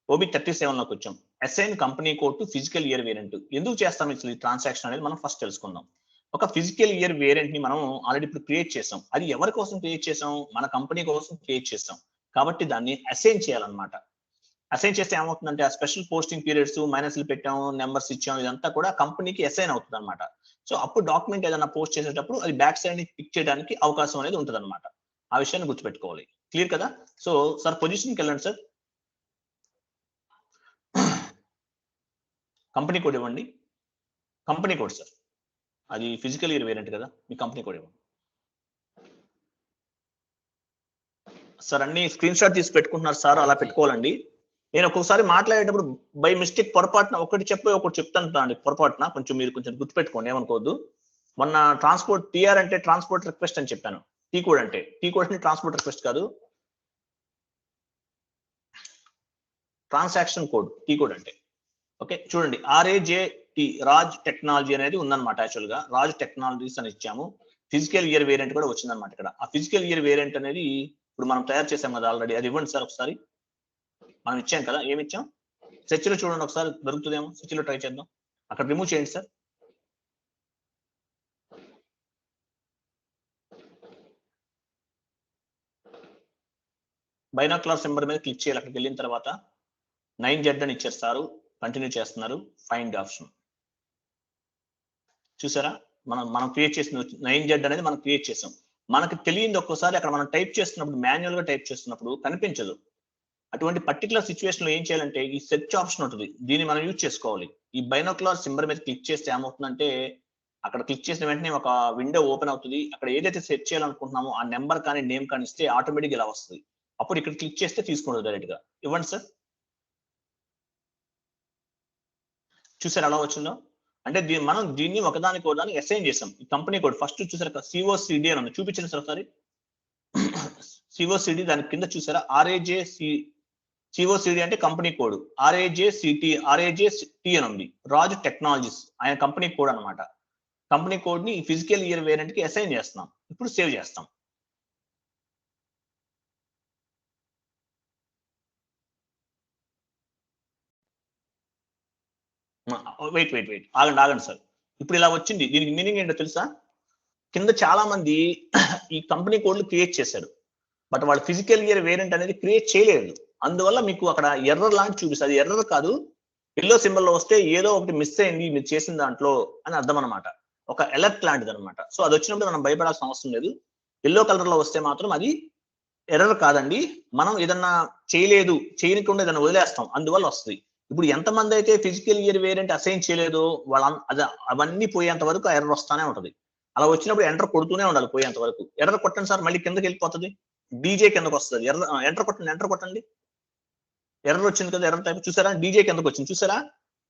OB37 లోకి వచ్చాం. Assign company code to physical year variant. ఎందుకు చేస్తాం ఈ ట్రాన్సాక్షన్ అనేది మనం ఫస్ట్ తెలుసుకుందాం. ఒక ఫిజికల్ ఇయర్ వేరియంట్ ని మనం ఆల్రెడీ ఇప్పుడు క్రియేట్ చేసాం. అది ఎవరి కోసం క్రియేట్ చేసాం, మన కంపెనీ కోసం క్రియేట్ చేసాం. కాబట్టి దాన్ని అసైన్ చేయాలన్నమాట. అసైన్ చేస్తే ఏమవుతుందంటే ఆ స్పెషల్ పోస్టింగ్ పీరియడ్స్ మైనస్లు పెట్టాము, నెంబర్స్ ఇచ్చాము, ఇదంతా కూడా కంపెనీకి అసైన్ అవుతుంది అనమాట. సో అప్పుడు డాక్యుమెంట్ ఏదైనా పోస్ట్ చేసేటప్పుడు అది బ్యాక్ సైడ్ ని పిక్ చేయడానికి అవకాశం అనేది ఉంటుంది అనమాట. ఆ విషయాన్ని గుర్తుపెట్టుకోవాలి. క్లియర్ కదా? సో సార్ పొజిషన్కి వెళ్ళండి సార్, కంపెనీ కోడ్ ఇవ్వండి. కంపెనీ కోడ్ సార్, అది ఫిజికల్ ఇయర్ వేరియంట్ కదా, మీ కంపెనీ కోడ్ ఇవ్వండి. సార్ అన్ని స్క్రీన్ షాట్ తీసి పెట్టుకుంటున్నారు సార్, అలా పెట్టుకోవాలండి. నేను ఒక్కొక్కసారి మాట్లాడేటప్పుడు బై మిస్టేక్ పొరపాటున ఒకటి చెప్తాను అండి, పొరపాటున కొంచెం మీరు కొంచెం గుర్తుపెట్టుకోండి, ఏమనుకోవద్దు. మొన్న ట్రాన్స్పోర్ట్ టీఆర్ అంటే ట్రాన్స్పోర్ట్ రిక్వెస్ట్ అని చెప్పాను, టీ కోడ్ అంటే ట్రాన్స్పోర్ట్ రిక్వెస్ట్ కాదు, ట్రాన్సాక్షన్ కోడ్ టీ కోడ్ అంటే. ఓకే చూడండి, RAJT రాజ్ టెక్నాలజీ అనేది ఉందన్నమాట. యాక్చువల్ గా రాజ్ టెక్నాలజీస్ అని ఇచ్చాము. ఫిజికల్ ఇయర్ వేరియంట్ కూడా వచ్చిందన్నమాట ఇక్కడ. ఆ ఫిజికల్ ఇయర్ వేరియంట్ అనేది ఇప్పుడు మనం తయారు చేసాం కదా ఆల్రెడీ, అది ఇవ్వండి సార్ ఒకసారి. మనం ఇచ్చాం కదా, ఏమి ఇచ్చాం? సెర్చ్ లో చూడండి ఒకసారి, దొరుకుతుందేమో, సెర్చ్ లో ట్రై చేద్దాం. అక్కడ రిమూవ్ చేయండి సార్. బైనాక్యులర్ సింబల్ మీద క్లిక్ చేయాలి. అక్కడికి వెళ్ళిన తర్వాత 9Z అని ఇచ్చారు సారు, కంటిన్యూ చేస్తున్నారు. ఫైండ్ ఆప్షన్ చూసారా, మనం క్రియేట్ చేసిన 9Z అనేది మనం క్రియేట్ చేసాం. మనకు తెలియదు ఒక్కోసారి అక్కడ మనం టైప్ చేస్తున్నప్పుడు, మాన్యువల్ గా టైప్ చేస్తున్నప్పుడు కనిపించదు. అటువంటి పర్టికులర్ సిచ్యువేషన్ లో ఏం చేయాలంటే ఈ సెర్చ్ ఆప్షన్ ఉంటుంది, దీన్ని మనం యూజ్ చేసుకోవాలి. ఈ బైనాక్యులర్ సింబల్ మీద క్లిక్ చేస్తే ఏమవుతుందంటే అక్కడ క్లిక్ చేసిన వెంటనే ఒక విండో ఓపెన్ అవుతుంది. అక్కడ ఏదైతే సెర్చ్ చేయాలనుకుంటున్నామో ఆ నెంబర్ కానీ నేమ్ కానీ ఇస్తే ఆటోమేటిక్ ఇలా వస్తుంది. అప్పుడు ఇక్కడ క్లిక్ చేస్తే తీసుకుంటుంది డైరెక్ట్ గా. ఇవ్వండి సార్. చూసారు ఎలా వచ్చిందో? అంటే మనం దీన్ని ఒకదానికి ఒకదానికి అసైన్ చేసాం. ఈ కంపెనీ కోడ్ ఫస్ట్ చూసారు COCD అని ఉంది, చూపించండి సార్ ఒకసారి. COCD దాని కింద చూసారా COCD అంటే కంపెనీ కోడ్, RAJCT అని ఉంది, రాజ్ టెక్నాలజీస్ ఆయన కంపెనీ కోడ్ అనమాట. కంపెనీ కోడ్ ని ఫిజికల్ ఇయర్ వేరియంట్ కి అసైన్ చేస్తున్నాం. ఇప్పుడు సేవ్ చేస్తాం. వెయిట్ ఆగండి సార్. ఇప్పుడు ఇలా వచ్చింది. దీనికి మీనింగ్ ఏంటో తెలుసా? కింద చాలా మంది ఈ కంపెనీ కోడ్లు క్రియేట్ చేశారు, బట్ వాళ్ళు ఫిజికల్ ఇయర్ వేరియంట్ అనేది క్రియేట్ చేయలేదు. అందువల్ల మీకు అక్కడ ఎర్రర్ లాంటి చూపిస్తుంది. అది ఎర్రర్ కాదు, ఎల్లో సింబల్ లో వస్తే ఏదో ఒకటి మిస్ అయింది మీరు చేసిన దాంట్లో అని అర్థం అనమాట. ఒక అలర్ట్ లాంటిది అనమాట. సో అది వచ్చినప్పుడు మనం భయపడాల్సిన అవసరం లేదు. ఎల్లో కలర్ లో వస్తే మాత్రం అది ఎర్రర్ కాదండి, మనం ఏదన్నా చేయకుండా ఏదన్నా వదిలేస్తాం, అందువల్ల వస్తుంది. ఇప్పుడు ఎంతమంది అయితే ఫిజికల్ ఇయర్ వేరియంట్ అసైన్ చేయలేదో అవన్నీ పోయేంత వరకు ఎర్రర్ వస్తానే ఉంటది. అలా వచ్చినప్పుడు ఎంటర్ కొడుతూనే ఉండాలి పోయేంత వరకు. ఎర్రర్ కొట్టండి సార్, మళ్ళీ కిందకి వెళ్ళిపోతుంది, డీజే కిందకు వస్తుంది. ఎంటర్ కొట్టండి. ఎర్రర్ వచ్చింది కదా, ఎర్రర్ టైప్ చూసారా, డీజే కిందకు వచ్చింది చూసారా,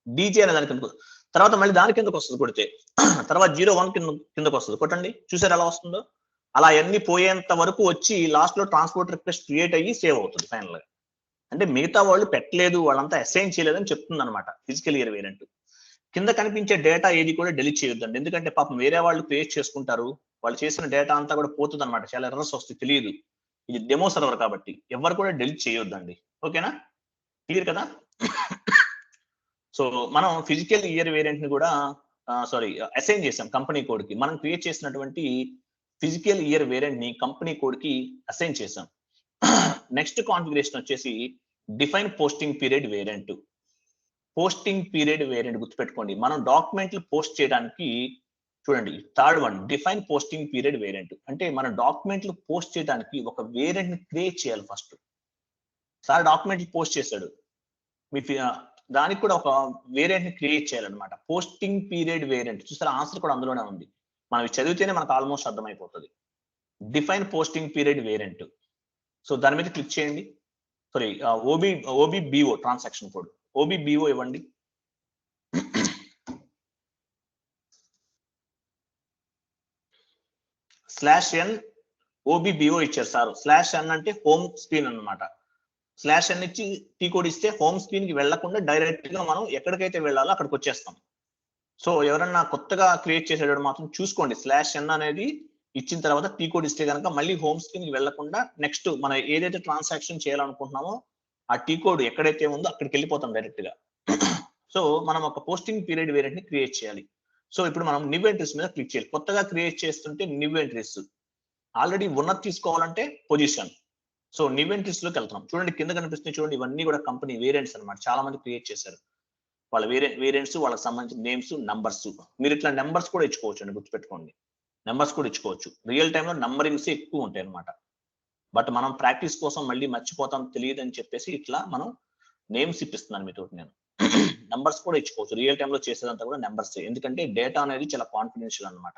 డీజే అనే దాని కిందకు. తర్వాత మళ్ళీ దాని కిందకు వస్తుంది కొడితే, తర్వాత 01 కిందకు వస్తుంది కొట్టండి. చూసారా ఎలా వస్తుందో? అలా అన్ని పోయేంత వరకు వచ్చి లాస్ట్ లో ట్రాన్స్పోర్ట్ రిక్వెస్ట్ క్రియేట్ అయ్యి సేవ్ అవుతుంది ఫైనల్ గా. అంటే మిగతా వాళ్ళు పెట్టలేదు, వాళ్ళంతా అసైన్ చేయలేదని చెప్తుంది అనమాట ఫిజికల్ ఇయర్ వేరియంట్. కింద కనిపించే డేటా ఏది కూడా డెలీట్ చేయొద్దండి, ఎందుకంటే పాపం వేరే వాళ్ళు క్రియేట్ చేసుకుంటారు, వాళ్ళు చేసిన డేటా అంతా కూడా పోతుంది అనమాట. చాలా ఎర్రర్స్ వస్తాయి, తెలియదు. ఇది డెమో సర్వర్ కాబట్టి ఎవరు కూడా డెలీట్ చేయొద్దండి. ఓకేనా, క్లియర్ కదా? సో మనం ఫిజికల్ ఇయర్ వేరియంట్ ని కూడా అసైన్ చేసాం కంపెనీ కోడ్ కి. మనం క్రియేట్ చేసినటువంటి ఫిజికల్ ఇయర్ వేరియంట్ ని కంపెనీ కోడ్ కి అసైన్ చేసాం. నెక్స్ట్ కాన్ఫిగరేషన్ వచ్చేసి define posting period variant. Posting period variant గుర్తుపెట్టుకోండి. మనం డాక్యుమెంట్లు పోస్ట్ చేయడానికి చూడండి, third one define posting period variant. అంటే మన డాక్యుమెంట్లు పోస్ట్ చేయడానికి ఒక వేరియంట్ ని క్రియేట్ చేయాలి ఫస్ట్. సార్ డాక్యుమెంట్లు పోస్ట్ చేశాడు, మీ దానికి కూడా ఒక వేరియంట్ ని క్రియేట్ చేయాలన్నమాట. పోస్టింగ్ పీరియడ్ వేరియంట్ చూసారా, ఆన్సర్ కూడా అందులోనే ఉంది. మనం చదివితేనే మనకు ఆల్మోస్ట్ అర్థమైపోతుంది. Define posting period variant. So దాని మీద క్లిక్ చేయండి. Sorry, OBBO transaction code, OBBO ఇవ్వండి. /n OBBO ఇచ్చారు సార్. /n అంటే హోమ్ స్క్రీన్ అన్నమాట. /n ఇచ్చి టీ కోడ్ ఇస్తే హోమ్ స్క్రీన్ కి వెళ్లకుండా డైరెక్ట్ గా మనం ఎక్కడికైతే వెళ్ళాలో అక్కడికి వచ్చేస్తాం. సో ఎవరన్నా కొత్తగా క్రియేట్ చేసేటప్పుడు మాత్రం చూసుకోండి, /n అనేది ఇచ్చిన తర్వాత టీ కోడ్ ఇస్తే కనుక మళ్ళీ హోమ్ స్క్రీన్ కి వెళ్లకుండా నెక్స్ట్ మనం ఏదైతే ట్రాన్సాక్షన్ చేయాలనుకుంటున్నామో ఆ టీ కోడ్ ఎక్కడైతే ఉందో అక్కడికి వెళ్ళిపోతాం డైరెక్ట్ గా. సో మనం ఒక పోస్టింగ్ పీరియడ్ వేరియంట్ ని క్రియేట్ చేయాలి. సో ఇప్పుడు మనం న్యూ ఎంట్రీస్ మీద క్లిక్ చేయాలి. కొత్తగా క్రియేట్ చేస్తుంటే న్యూ ఎంట్రీస్, ఆల్రెడీ ఉన్నది తీసుకోవాలంటే పొజిషన్. సో న్యూ ఎంట్రీస్ లోకి వెళ్తాం. చూడండి కింద కనిపిస్తుంది చూడండి, ఇవన్నీ కూడా కంపెనీ వేరియంట్స్ అనమాట. చాలా మంది క్రియేట్ చేశారు వాళ్ళ వేరియంట్స్, వాళ్ళకి సంబంధించిన నేమ్స్, నంబర్స్. మీరు ఇట్లా నెంబర్స్ కూడా ఇచ్చుకోవచ్చు అండి, గుర్తుపెట్టుకోండి. నెంబర్స్ కూడా ఇచ్చుకోవచ్చు. రియల్ టైంలో నంబరింగ్స్ ఎక్కువ ఉంటాయి అనమాట. బట్ మనం ప్రాక్టీస్ కోసం మళ్ళీ మర్చిపోతాం తెలియదు అని చెప్పేసి ఇట్లా మనం నేమ్స్ ఇప్పిస్తున్నాను మీతో. నేను నెంబర్స్ కూడా ఇచ్చుకోవచ్చు. రియల్ టైంలో చేసేదంతా కూడా నెంబర్స్, ఎందుకంటే డేటా అనేది చాలా కాన్ఫిడెన్షియల్ అనమాట,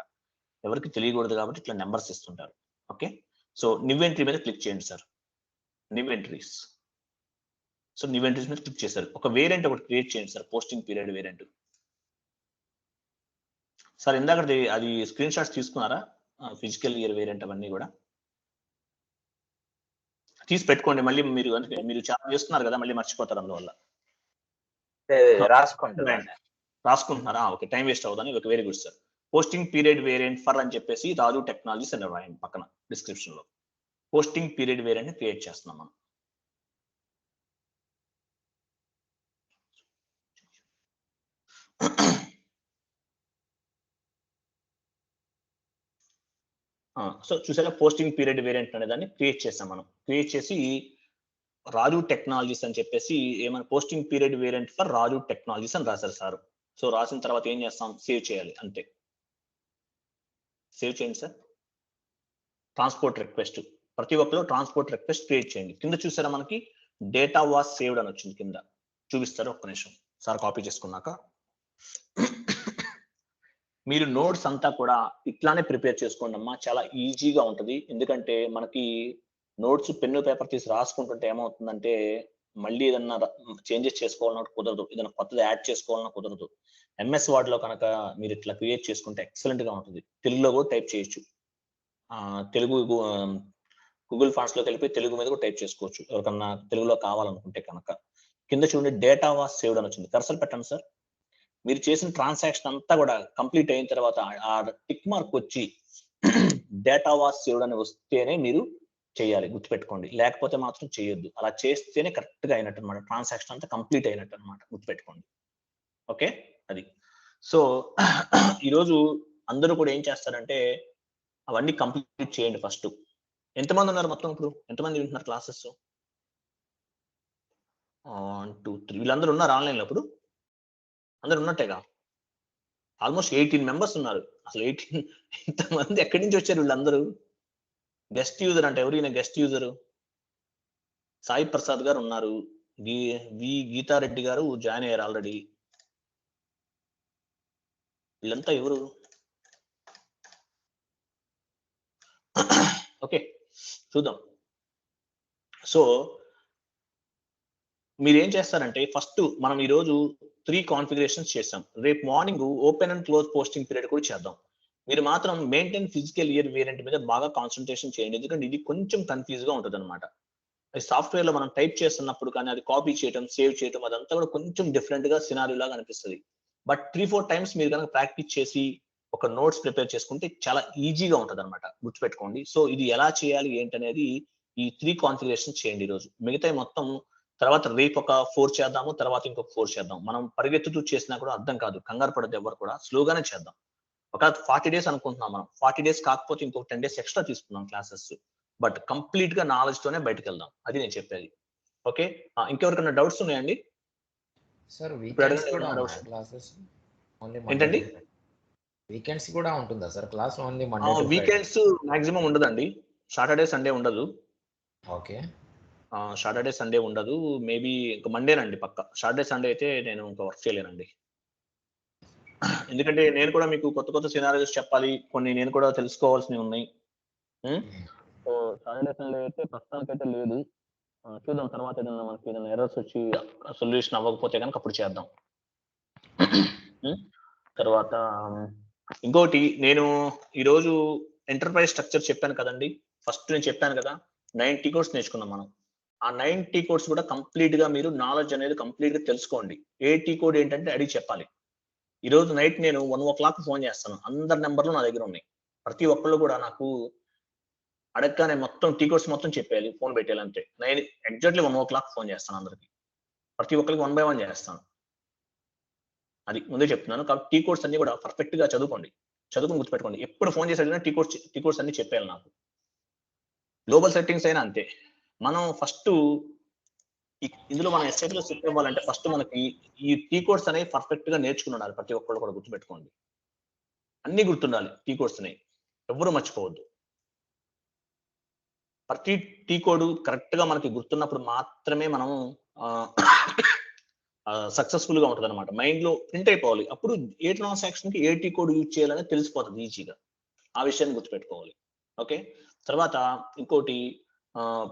ఎవరికి తెలియకూడదు కాబట్టి ఇట్లా నెంబర్స్ ఇస్తుంటారు. ఓకే, సో న్యూ ఎంట్రీ మీద క్లిక్ చేయండి సార్. నివ్ ఎంట్రీస్. సో నివ్ ఎంట్రీస్ మీద క్లిక్ చేశారు. ఒక వేరియంట్ ఒకటి క్రియేట్ చేయండి sir, posting period variant. Sir ఇందాక అది స్క్రీన్ షాట్స్ తీసుకున్నారా? ఫిజికల్ ఇయర్ వేరియంట్ అవన్నీ కూడా తీసి పెట్టుకోండి. మళ్ళీ మీరు చాలా చేస్తున్నారు కదా, మళ్ళీ మర్చిపోతారు అందువల్ల. రాసుకుంటున్నారా? ఓకే, టైం వేస్ట్ అవుదని. Okay, very good sir. Posting period variant for అని చెప్పేసి రాజు టెక్నాలజీస్ అని రాయండి పక్కన డిస్క్రిప్షన్ లో. పోస్టింగ్ పీరియడ్ వేరియంట్ క్రియేట్ చేస్తున్నాం మనం. సో చూసారా, పోస్టింగ్ పీరియడ్ వేరియంట్ అనే దాన్ని క్రియేట్ చేసాం మనం. క్రియేట్ చేసి రాజు టెక్నాలజీస్ అని చెప్పేసి ఏమైనా posting period variant for Raju technologies అని రాశారు సార్. సో రాసిన తర్వాత ఏం చేస్తాం, సేవ్ చేయాలి అంతే. సేవ్ చేయండి సార్. ట్రాన్స్పోర్ట్ రిక్వెస్ట్, ప్రతి ఒక్కరు ట్రాన్స్పోర్ట్ రిక్వెస్ట్ క్రియేట్ చేయండి. కింద చూసారా మనకి డేటా వాస్ సేవ్డ్ అని వచ్చింది, కింద చూపిస్తారు. ఒక్క నిమిషం సార్ కాపీ చేసుకున్నాక. మీరు నోట్స్ అంతా కూడా ఇట్లానే ప్రిపేర్ చేసుకోండి అమ్మా, చాలా ఈజీగా ఉంటుంది. ఎందుకంటే మనకి నోట్స్ పెన్ను పేపర్ తీసి రాసుకుంటుంటే ఏమవుతుందంటే మళ్ళీ ఏదన్నా చేంజెస్ చేసుకోవాలన్నా కుదరదు, ఏదైనా కొత్తది యాడ్ చేసుకోవాలన్నా కుదరదు. ఎంఎస్ వర్డ్ లో కనుక మీరు ఇట్లా క్రియేట్ చేసుకుంటే ఎక్సలెంట్ గా ఉంటుంది. తెలుగులో కూడా టైప్ చేయొచ్చు, తెలుగు గూగుల్ ఫాంట్స్ లోకి వెళ్ళిపోయి తెలుగు మీద కూడా టైప్ చేసుకోవచ్చు ఎవరికన్నా తెలుగులో కావాలనుకుంటే కనుక. కింద చూడండి డేటా వాస్ సేవ్డ్ అని వచ్చింది, కర్సర్ పెట్టండి సార్. మీరు చేసిన ట్రాన్సాక్షన్ అంతా కూడా కంప్లీట్ అయిన తర్వాత ఆ టిక్ మార్క్ వచ్చి డేటా వాస్ సేవ్డ్ అని వస్తేనే మీరు చేయాలి, గుర్తుపెట్టుకోండి. లేకపోతే మాత్రం చేయొద్దు. అలా చేస్తేనే కరెక్ట్ గా అయినట్టు అనమాట, ట్రాన్సాక్షన్ అంతా కంప్లీట్ అయినట్టు అనమాట, గుర్తుపెట్టుకోండి. ఓకే, అది. సో ఈరోజు అందరూ కూడా ఏం చేస్తారంటే అవన్నీ కంప్లీట్ చేయండి ఫస్ట్. ఎంతమంది ఉన్నారు మొత్తం ఇప్పుడు? ఎంతమంది వింటున్నారు క్లాసెస్? 1 2 3 వీళ్ళందరూ ఉన్నారు ఆన్లైన్ లో ఇప్పుడు? అందరు ఉన్నట్టేగా? ఆల్మోస్ట్ 18 మెంబర్స్ ఉన్నారు. అసలు 18 ఇంతమంది ఎక్కడి నుంచి వచ్చారు వీళ్ళందరూ? గెస్ట్ యూజర్ అంటే ఎవరైనా గెస్ట్ యూజర్ సాయి ప్రసాద్ గారు ఉన్నారు, గీతారెడ్డి గారు జాయిన్ అయ్యారు ఆల్రెడీ. వీళ్ళంతా ఎవరు? ఓకే, చూద్దాం. సో మీరు ఏం చేస్తారంటే ఫస్ట్ మనం ఈరోజు 3 కాన్ఫిగరేషన్స్ చేసాం. రేపు morning open and close posting period కూడా చేద్దాం. మీరు మాత్రం మెయింటైన్ ఫిజికల్ ఇయర్ వేరియంట్ మీద బాగా కాన్సన్ట్రేషన్ చేయండి, ఎందుకంటే ఇది కొంచెం కన్ఫ్యూజ్ గా ఉంటుంది అనమాట. సాఫ్ట్వేర్ లో మనం టైప్ చేస్తున్నప్పుడు కానీ అది కాపీ చేయడం, సేవ్ చేయడం అదంతా కూడా కొంచెం డిఫరెంట్ గా సినారియో లాగా అనిపిస్తుంది. బట్ 3-4 టైమ్స్ మీరు కనుక ప్రాక్టీస్ చేసి ఒక నోట్స్ ప్రిపేర్ చేసుకుంటే చాలా ఈజీగా ఉంటుంది అనమాట, గుర్తుపెట్టుకోండి. సో ఇది ఎలా చేయాలి ఏంటనేది ఈ 3 కాన్ఫిగరేషన్ చేయండి ఈరోజు. మిగతా మొత్తం తర్వాత రేపు ఒక 4 చేద్దాము, తర్వాత ఇంకొక 4 చేద్దాం. మనం పరిగెత్తుతూ చేసినా కూడా అర్థం కాదు, కంగారు పడద్దు ఎవరు కూడా, స్లోగానే చేద్దాం. ఒక 40 డేస్ అనుకుంటున్నాం మనం, 40 డేస్ కాకపోతే ఇంకొక 10 డేస్ ఎక్స్ట్రా తీసుకున్నాం క్లాసెస్. బట్ కంప్లీట్ గా నాలెడ్జ్ తోనే బయటకు వెళ్దాం, అది నేను చెప్పేది. ఓకే, ఇంకెవరికైనా డౌట్స్ ఉన్నాయండి? సార్ ఏంటండి? వీకెండ్స్ కూడా ఉంటుందా sir class? Only Monday to Friday? Weekends maximum ఉండదండి, సాటర్డే సండే ఉండదు. ఓకే, సాటర్డే సండే ఉండదు, మేబీ ఇంకా మండేనండి పక్క. సాటర్డే సండే అయితే నేను ఇంకా వర్క్ చేయలేనండి, ఎందుకంటే నేను కూడా మీకు కొత్త కొత్త సినారియోస్ చెప్పాలి, కొన్ని నేను కూడా తెలుసుకోవాల్సినవి ఉన్నాయి. సో సాటర్డే సండే అయితే ప్రస్తుతానికైతే లేదు, చూద్దాం తర్వాత ఏదైనా మనకి ఏదైనా ఎర్రర్స్ వచ్చి సొల్యూషన్ అవ్వకపోతే కనుక అప్పుడు చేద్దాం. తర్వాత ఇంకోటి, నేను ఈరోజు ఎంటర్ప్రైజ్ స్ట్రక్చర్ చెప్పాను కదండి. ఫస్ట్ నేను చెప్పాను కదా 90 కోర్స్ నేర్చుకున్నాం మనం. ఆ 90 కోర్స్ కూడా కంప్లీట్ గా మీరు నాలెడ్జ్ అనేది కంప్లీట్ గా తెలుసుకోండి. ఏ టీ కోడ్ ఏంటంటే అడిగి చెప్పాలి. ఈ రోజు నైట్ నేను 1 o'clock ఫోన్ చేస్తాను, అందరి నెంబర్లు నా దగ్గర ఉన్నాయి. ప్రతి ఒక్కళ్ళు కూడా నాకు అడగగానే మొత్తం టీ కోర్స్ మొత్తం చెప్పేయాలి, ఫోన్ పెట్టేయాలి అంతే. నేను ఎగ్జాక్ట్లీ 1 o'clock ఫోన్ చేస్తాను అందరికి, ప్రతి ఒక్కరికి 1 by 1 చేస్తాను. అది ముందే చెప్తున్నాను. కాబట్టి టీ కోర్స్ అన్ని కూడా పర్ఫెక్ట్ గా చదువుకోండి, చదువుకుని గుర్తుపెట్టుకోండి. ఎప్పుడు ఫోన్ చేసేటప్పుడు టీ కోర్స్ అన్ని చెప్పేయాలి నాకు. గ్లోబల్ సెట్టింగ్స్ అయినా అంతే. మనం ఫస్ట్ ఇందులో మనం SAP లో సెట్ అవ్వాలంటే ఫస్ట్ మనకి ఈ టీ కోర్స్ అనేవి పర్ఫెక్ట్ గా నేర్చుకుని ఉండాలి. ప్రతి ఒక్కళ్ళు కూడా గుర్తుపెట్టుకోండి, అన్ని గుర్తుండాలి టీ కోర్స్ అనేవి, ఎవ్వరూ మర్చిపోవద్దు. ప్రతి టీ కోడ్ కరెక్ట్ గా మనకి గుర్తున్నప్పుడు మాత్రమే మనం సక్సెస్ఫుల్ గా ఉంటుంది అనమాట. మైండ్ లో ప్రింట్ అయిపోవాలి. అప్పుడు ఏ ట్రాన్సాక్షన్ కి ఏ టీ కోడ్ యూజ్ చేయాలని తెలిసిపోతుంది ఈజీగా. ఆ విషయాన్ని గుర్తుపెట్టుకోవాలి. ఓకే, తర్వాత ఇంకోటి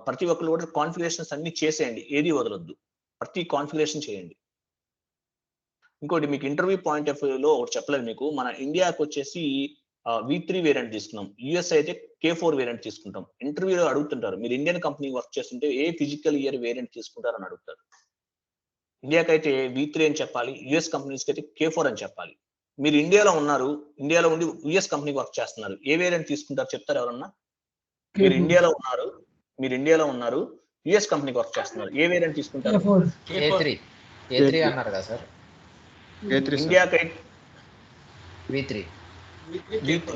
ప్రతి ఒక్కరు కూడా కాన్ఫిగరేషన్స్ అన్ని చేసేయండి, ఏది వదలొద్దు, ప్రతి కాన్ఫిగరేషన్ చేయండి. ఇంకోటి మీకు ఇంటర్వ్యూ పాయింట్ ఆఫ్ వ్యూలో ఒకటి చెప్పలేదు మీకు, మన ఇండియాకి వచ్చేసి V3 వేరియంట్ తీసుకున్నాం, యుఎస్ అయితే K4 వేరియంట్ తీసుకుంటాం. ఇంటర్వ్యూలో అడుగుతుంటారు మీరు ఇండియన్ కంపెనీ వర్క్ చేస్తుంటే ఏ ఫిజికల్ ఇయర్ వేరియంట్ తీసుకుంటారు అని అడుగుతారు. ఇండియాకి అయితే V3 అని చెప్పాలి, యుఎస్ కంపెనీస్కి అయితే K4 అని చెప్పాలి. మీరు ఇండియాలో ఉన్నారు, ఇండియాలో ఉండి యుఎస్ కంపెనీకి వర్క్ చేస్తున్నారు, ఏ వేరియంట్ తీసుకుంటారు చెప్తారు ఎవరన్నా? మీరు ఇండియాలో ఉన్నారు యుఎస్ కంపెనీకి వర్క్ చేస్తున్నారు, ఏ వేరియంట్ తీసుకుంటారు? A3 అన్నారు కదా సార్. ఇండియాకైతే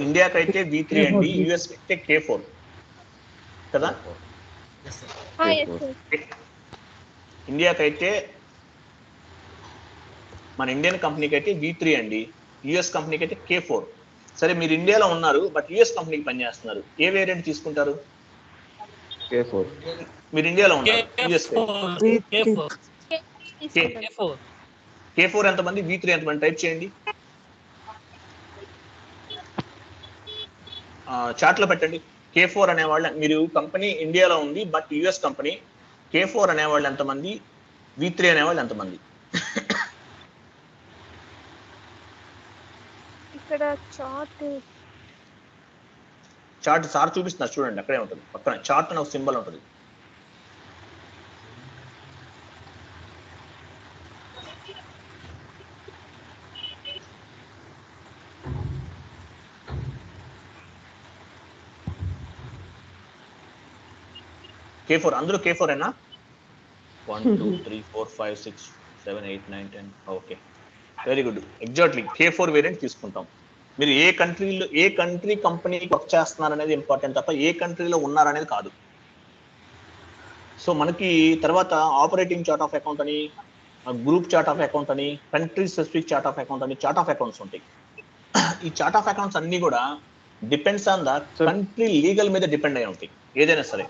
ఇండియాకైతే V3 అండి, యుఎస్ అయితే K4 కదా. ఇండియాకైతే మన ఇండియన్ కంపెనీకి అయితే V3 అండి, యుఎస్ కంపెనీకి అయితే K4. సరే మీరు ఇండియాలో ఉన్నారు బట్ యుఎస్ కంపెనీకి పనిచేస్తున్నారు, ఏ వేరియంట్ తీసుకుంటారు? K4. మీరు ఇండియాలో ఉన్నారు యుఎస్ K4 ఎంతమంది, V3 ఎంతమంది? టైప్ చేయండి, చార్ట్ లో పెట్టండి. K4 అనేవాళ్ళు, మీరు కంపెనీ ఇండియాలో ఉంది బట్ యుఎస్ కంపెనీ, K4 అనేవాళ్ళు ఎంతమంది, V3 అనేవాళ్ళు ఎంతమంది? ఇక్కడ చార్ట్ సార్ చూపిస్తున్నారు చూడండి, అక్కడే ఉంటుంది పక్కన చార్ట్ అనే ఒక సింబల్ ఉంటుంది. K4 అందరూ K4 ఏనా? 1 2 3 4 5 6 7 8 9 10. Okay, very good. Exactly K4 variant తీసుకుంటాం. మీరు ఏ కంట్రీ కంపెనీకి వర్క్ చేస్తున్నారు అనేది ఇంపార్టెంట్ తప్ప ఏ కంట్రీలో ఉన్నారనేది కాదు. సో మనకి తర్వాత ఆపరేటింగ్ చార్ట్ ఆఫ్ అకౌంట్ అని, గ్రూప్ చార్ట్ ఆఫ్ అకౌంట్ అని, country specific chart of account అని చార్ట్ ఆఫ్ అకౌంట్స్ ఉంటాయి. ఈ చార్ట్ ఆఫ్ అకౌంట్స్ అన్ని కూడా depends on the country legal మీద డిపెండ్ అయి ఉంటాయి ఏదైనా సరే.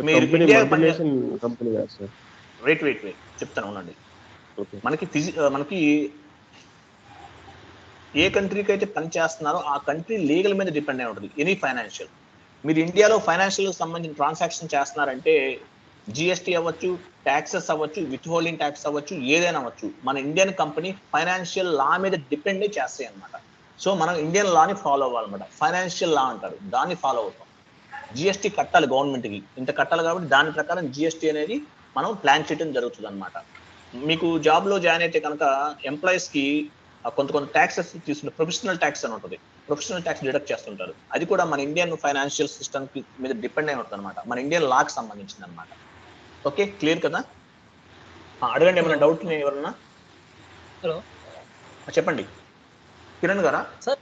మీరు వెయిట్ చెప్తాను ఉండండి. మనకి ఏ కంట్రీకి అయితే పని చేస్తున్నారో ఆ కంట్రీ లీగల్ మీద డిపెండ్ అయి ఉంటుంది ఎనీ ఫైనాన్షియల్. మీరు ఇండియాలో ఫైనాన్షియల్ సంబంధించిన ట్రాన్సాక్షన్ చేస్తున్నారంటే జిఎస్టీ అవ్వచ్చు, ట్యాక్సెస్ అవ్వచ్చు, విత్ హోల్డింగ్ ట్యాక్స్ అవ్వచ్చు, ఏదైనా అవ్వచ్చు, మన ఇండియన్ కంపెనీ ఫైనాన్షియల్ లా మీద డిపెండ్ చేస్తాయి అనమాట. సో మనం ఇండియన్ లాని ఫాలో అవ్వాలన్నమాట. ఫైనాన్షియల్ లా అంటారు, దాన్ని ఫాలో అవుతాం. జిఎస్టీ కట్టాలి గవర్నమెంట్కి, ఇంత కట్టాలి కాబట్టి దాని ప్రకారం జిఎస్టీ అనేది మనం ప్లాన్ చేయడం జరుగుతుంది అనమాట. మీకు జాబ్ లో జాయిన్ అయితే కనుక ఎంప్లాయీస్ కి కొంత ట్యాక్సెస్ తీసుకుంటే ప్రొఫెషనల్ ట్యాక్స్ అని ఉంటుంది, ప్రొఫెషనల్ ట్యాక్స్ డిడక్ట్ చేస్తుంటారు. అది కూడా మన ఇండియన్ ఫైనాన్షియల్ సిస్టమ్ మీద డిపెండ్ అయి ఉంటుంది అనమాట, మన ఇండియన్ లాకి సంబంధించింది అనమాట. ఓకే, క్లియర్ కదా? అడగండి, ఏమైనా డౌట్ ఎవరన్నా? హలో చెప్పండి కిరణ్ గారా? సార్,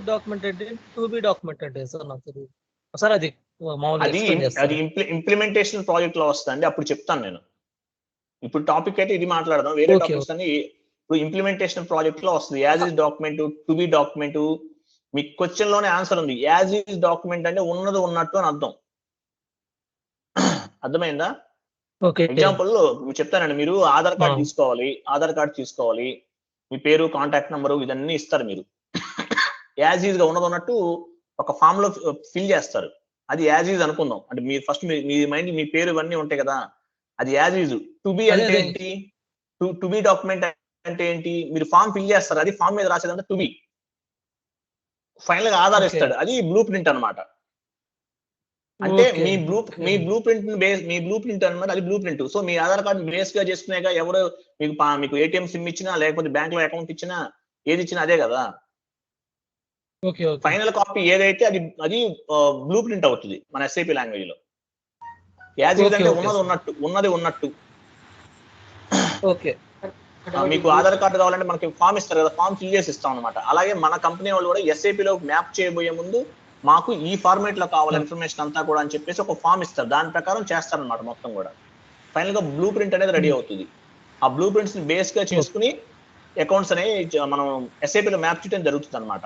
డాక్యుమెంట్ అంటే 2B డాక్యుమెంట్ అంటే సార్ నాకు తెలియదు సార్. అది అది ఇంప్లిమెంటేషన్ ప్రాజెక్ట్ లో వస్తుంది, అప్పుడు చెప్తాను నేను. ఇప్పుడు టాపిక్ అయితే ఇది మాట్లాడదాం, వేరే టాపిక్స్ అన్ని ఇప్పుడు ఇంప్లిమెంటేషన్ ప్రాజెక్ట్ లో వస్తుంది. As is document, 2B document. Me question లోనే ఆన్సర్ ఉంది. యాజ్ ఈజ్ డాక్యుమెంట్ అంటే ఉన్నది ఉన్నట్టు అని అర్థం, అర్థమైందా? ఎగ్జాంపుల్ చెప్తానండి. మీరు ఆధార్ కార్డ్ తీసుకోవాలి, మీ పేరు, కాంటాక్ట్ నెంబరు ఇదన్నీ ఇస్తారు. మీరు యాజ్ ఈజ్ గా ఉన్నది ఉన్నట్టు ఒక ఫామ్ లో ఫిల్ చేస్తారు. అది యాజ్ ఈజ్ అనుకుందాం. అంటే మీరు ఫస్ట్ మీ మైండ్ మీ పేరు ఇవన్నీ ఉంటాయి కదా, అది యాజ్ ఈజ్. 2B అంటే ఏంటి? 2B డాక్యుమెంట్ అంటే ఏంటి? మీరు ఫామ్ ఫిల్ చేస్తారు, అది ఫామ్ మీద రాసేదంతా 2B. ఫైనల్ గా ఆధార్ ఇస్తాడు, అది బ్లూ ప్రింట్ అనమాట. అంటే మీ బ్లూ ప్రింట్ అనమాట, అది బ్లూ ప్రింట్. సో మీ ఆధార్ కార్డు బేస్ గా చేసుకునేగా ఎవరు మీకు ఏటీఎం సిమ్ ఇచ్చినా లేకపోతే బ్యాంక్ లో అకౌంట్ ఇచ్చినా ఏది ఇచ్చినా అదే కదా. ఫైనల్ కాపీ ఏదైతే అది బ్లూ ప్రింట్ అవుతుంది మన SAP లాంగ్వేజ్ లో. యాజ్ ఈజ్ అంటే ఉన్నది ఉన్నట్టు. మీకు ఆధార్ కార్డు కావాలంటే మనకి ఫామ్ ఇస్తారు కదా, ఫామ్ ఫిల్ చేసి ఇస్తాం అనమాట. అలాగే మన కంపెనీ వాళ్ళు కూడా SAP లో మ్యాప్ చేయబోయే ముందు మాకు ఈ ఫార్మేట్ లో కావాలి ఇన్ఫర్మేషన్ అంతా కూడా అని చెప్పేసి ఒక ఫామ్ ఇస్తారు, దాని ప్రకారం చేస్తారనమాట మొత్తం కూడా. ఫైనల్ గా బ్లూ ప్రింట్ అనేది రెడీ అవుతుంది. ఆ బ్లూ ప్రింట్స్ ని బేస్ గా చేసుకుని అకౌంట్స్ అనేవి మనం SAP లో మ్యాప్ చేయడం జరుగుతుంది అనమాట.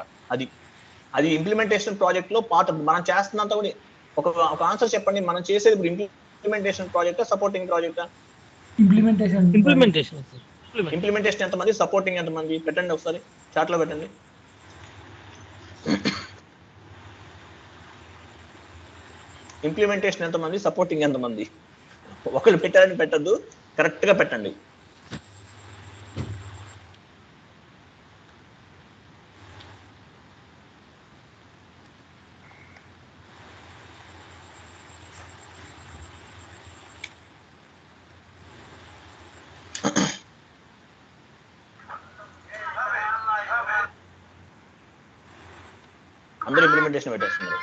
అది ఇంప్లిమెంటేషన్ ప్రాజెక్ట్ లో పార్ట్. మనం చేస్తున్నంత కూడా ఒక ఆన్సర్ చెప్పండి, మనం చేసేది ఇప్పుడు ఇంప్లిమెంటేషన్ ప్రాజెక్టా సపోర్టింగ్ ప్రాజెక్టా? ఇంప్లిమెంటేషన్ ఎంతమంది, సపోర్టింగ్ ఎంతమంది? పెట్టండి ఒకసారి చాట్ లో పెట్టండి. ఇంప్లిమెంటేషన్ ఎంతమంది, సపోర్టింగ్ ఎంతమంది? ఒకళ్ళు పెట్టారని పెట్టద్దు, కరెక్ట్ గా పెట్టండి. అందరూ ఇంప్లిమెంటేషన్ పెట్టేస్తున్నారు.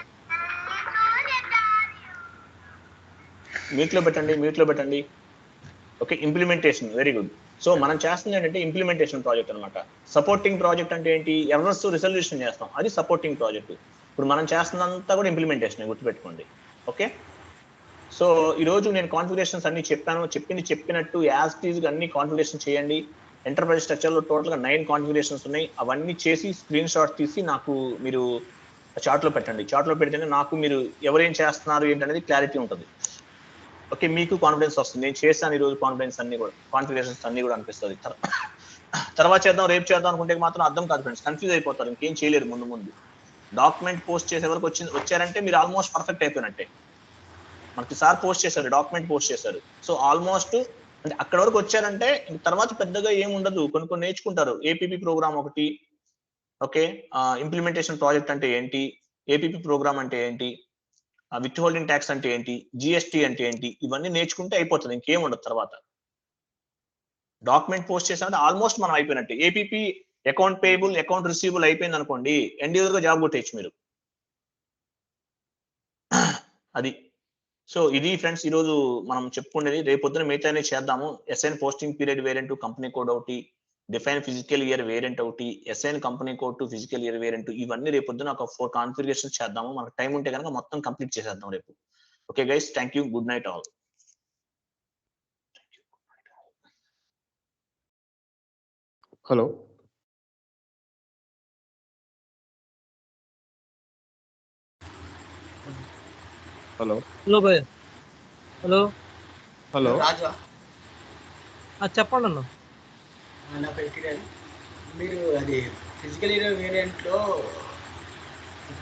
మ్యూట్లో పెట్టండి. Okay, implementation, very good. So మనం చేస్తుంది ఏంటంటే ఇంప్లిమెంటేషన్ ప్రాజెక్ట్ అనమాట. సపోర్టింగ్ ప్రాజెక్ట్ అంటే ఏంటి? ఎర్రర్స్ రిజల్యూషన్ చేస్తాం, అది సపోర్టింగ్ ప్రాజెక్ట్. ఇప్పుడు మనం చేస్తున్నంతా కూడా ఇంప్లిమెంటేషన్, గుర్తుపెట్టుకోండి. ఓకే, సో ఈరోజు నేను కాన్ఫిగరేషన్స్ అన్ని చెప్పినట్టు యాజ్ టీజ్ అన్ని కాన్ఫిగరేషన్ చేయండి. ఎంటర్ప్రైజ్ స్ట్రక్చర్ లో టోటల్ గా 9 కాన్ఫిగరేషన్స్ ఉన్నాయి. అవన్నీ చేసి స్క్రీన్ షాట్ తీసి నాకు మీరు చార్ట్ లో పెట్టండి. చార్ట్ లో పెడితేనే నాకు మీరు ఎవరేం చేస్తున్నారు ఏంటనేది క్లారిటీ ఉంటుంది. ఓకే, మీకు కాన్ఫిడెన్స్ వస్తుంది. నేను చేశాను ఈరోజు కాన్ఫిగరేషన్స్ అన్ని కూడా అనిపిస్తుంది. తర్వాత చేద్దాం, రేపు చేద్దాం అనుకుంటే మాత్రం అర్థం కాదు ఫ్రెండ్స్, కన్ఫ్యూజ్ అయిపోతారు, ఇంకేం చేయలేరు. ముందు డాక్యుమెంట్ పోస్ట్ చేసే వరకు వచ్చారంటే మీరు ఆల్మోస్ట్ పర్ఫెక్ట్ అయిపోయినట్టే. మనకి సార్ పోస్ట్ చేశారు, డాక్యుమెంట్ పోస్ట్ చేశారు. సో ఆల్మోస్ట్ అంటే అక్కడ వరకు వచ్చారంటే తర్వాత పెద్దగా ఏమి ఉండదు, కొన్ని నేర్చుకుంటారు. ఏపీపీ ప్రోగ్రామ్ ఒకటి, ఓకే, ఇంప్లిమెంటేషన్ ప్రాజెక్ట్ అంటే ఏంటి, ఏపీపీ ప్రోగ్రామ్ అంటే ఏంటి, విత్ హోల్డింగ్ ట్యాక్స్ అంటే ఏంటి, జిఎస్టీ అంటే ఏంటి, ఇవన్నీ నేర్చుకుంటే అయిపోతుంది, ఇంకేం ఉండదు. తర్వాత డాక్యుమెంట్ పోస్ట్ చేసామంటే ఆల్మోస్ట్ మనం అయిపోయినట్టు. APP account payable, account receivable అయిపోయింది అనుకోండి, ఎండ్ యూజర్ గా జాబ్ కొట్టేయచ్చు మీరు. అది. సో ఇది ఫ్రెండ్స్ ఈరోజు మనం చెప్పుకునేది. రేపొద్దున మిగతానే చేద్దాము. Assign posting period variant, company code ఒకటి, డిఫైన్ ఫిజికల్ ఇయర్ వేరియంట్ ఒకటి, assign company code to physical year variant, ఇవన్నీ రేపొద్దున ఒక 4 కాన్ఫిగరేషన్స్ చేద్దాము. మనకు టైం ఉంటే కనుక మొత్తం కంప్లీట్ చేసేద్దాం రేపు. Okay guys, thank you, good night all. Hello hello hello భయ్య. హలో రాజా, చెప్పండి అన్న. నా పేరు కిరణ్. మీరు అది ఫిజికల్ ఇయర్ వేరియంట్లో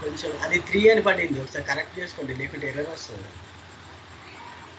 కొంచెం అది 3 అని పడింది, ఒకసారి కరెక్ట్ చేసుకోండి, లేకుంటే ఎర్రర్ వస్తుంది.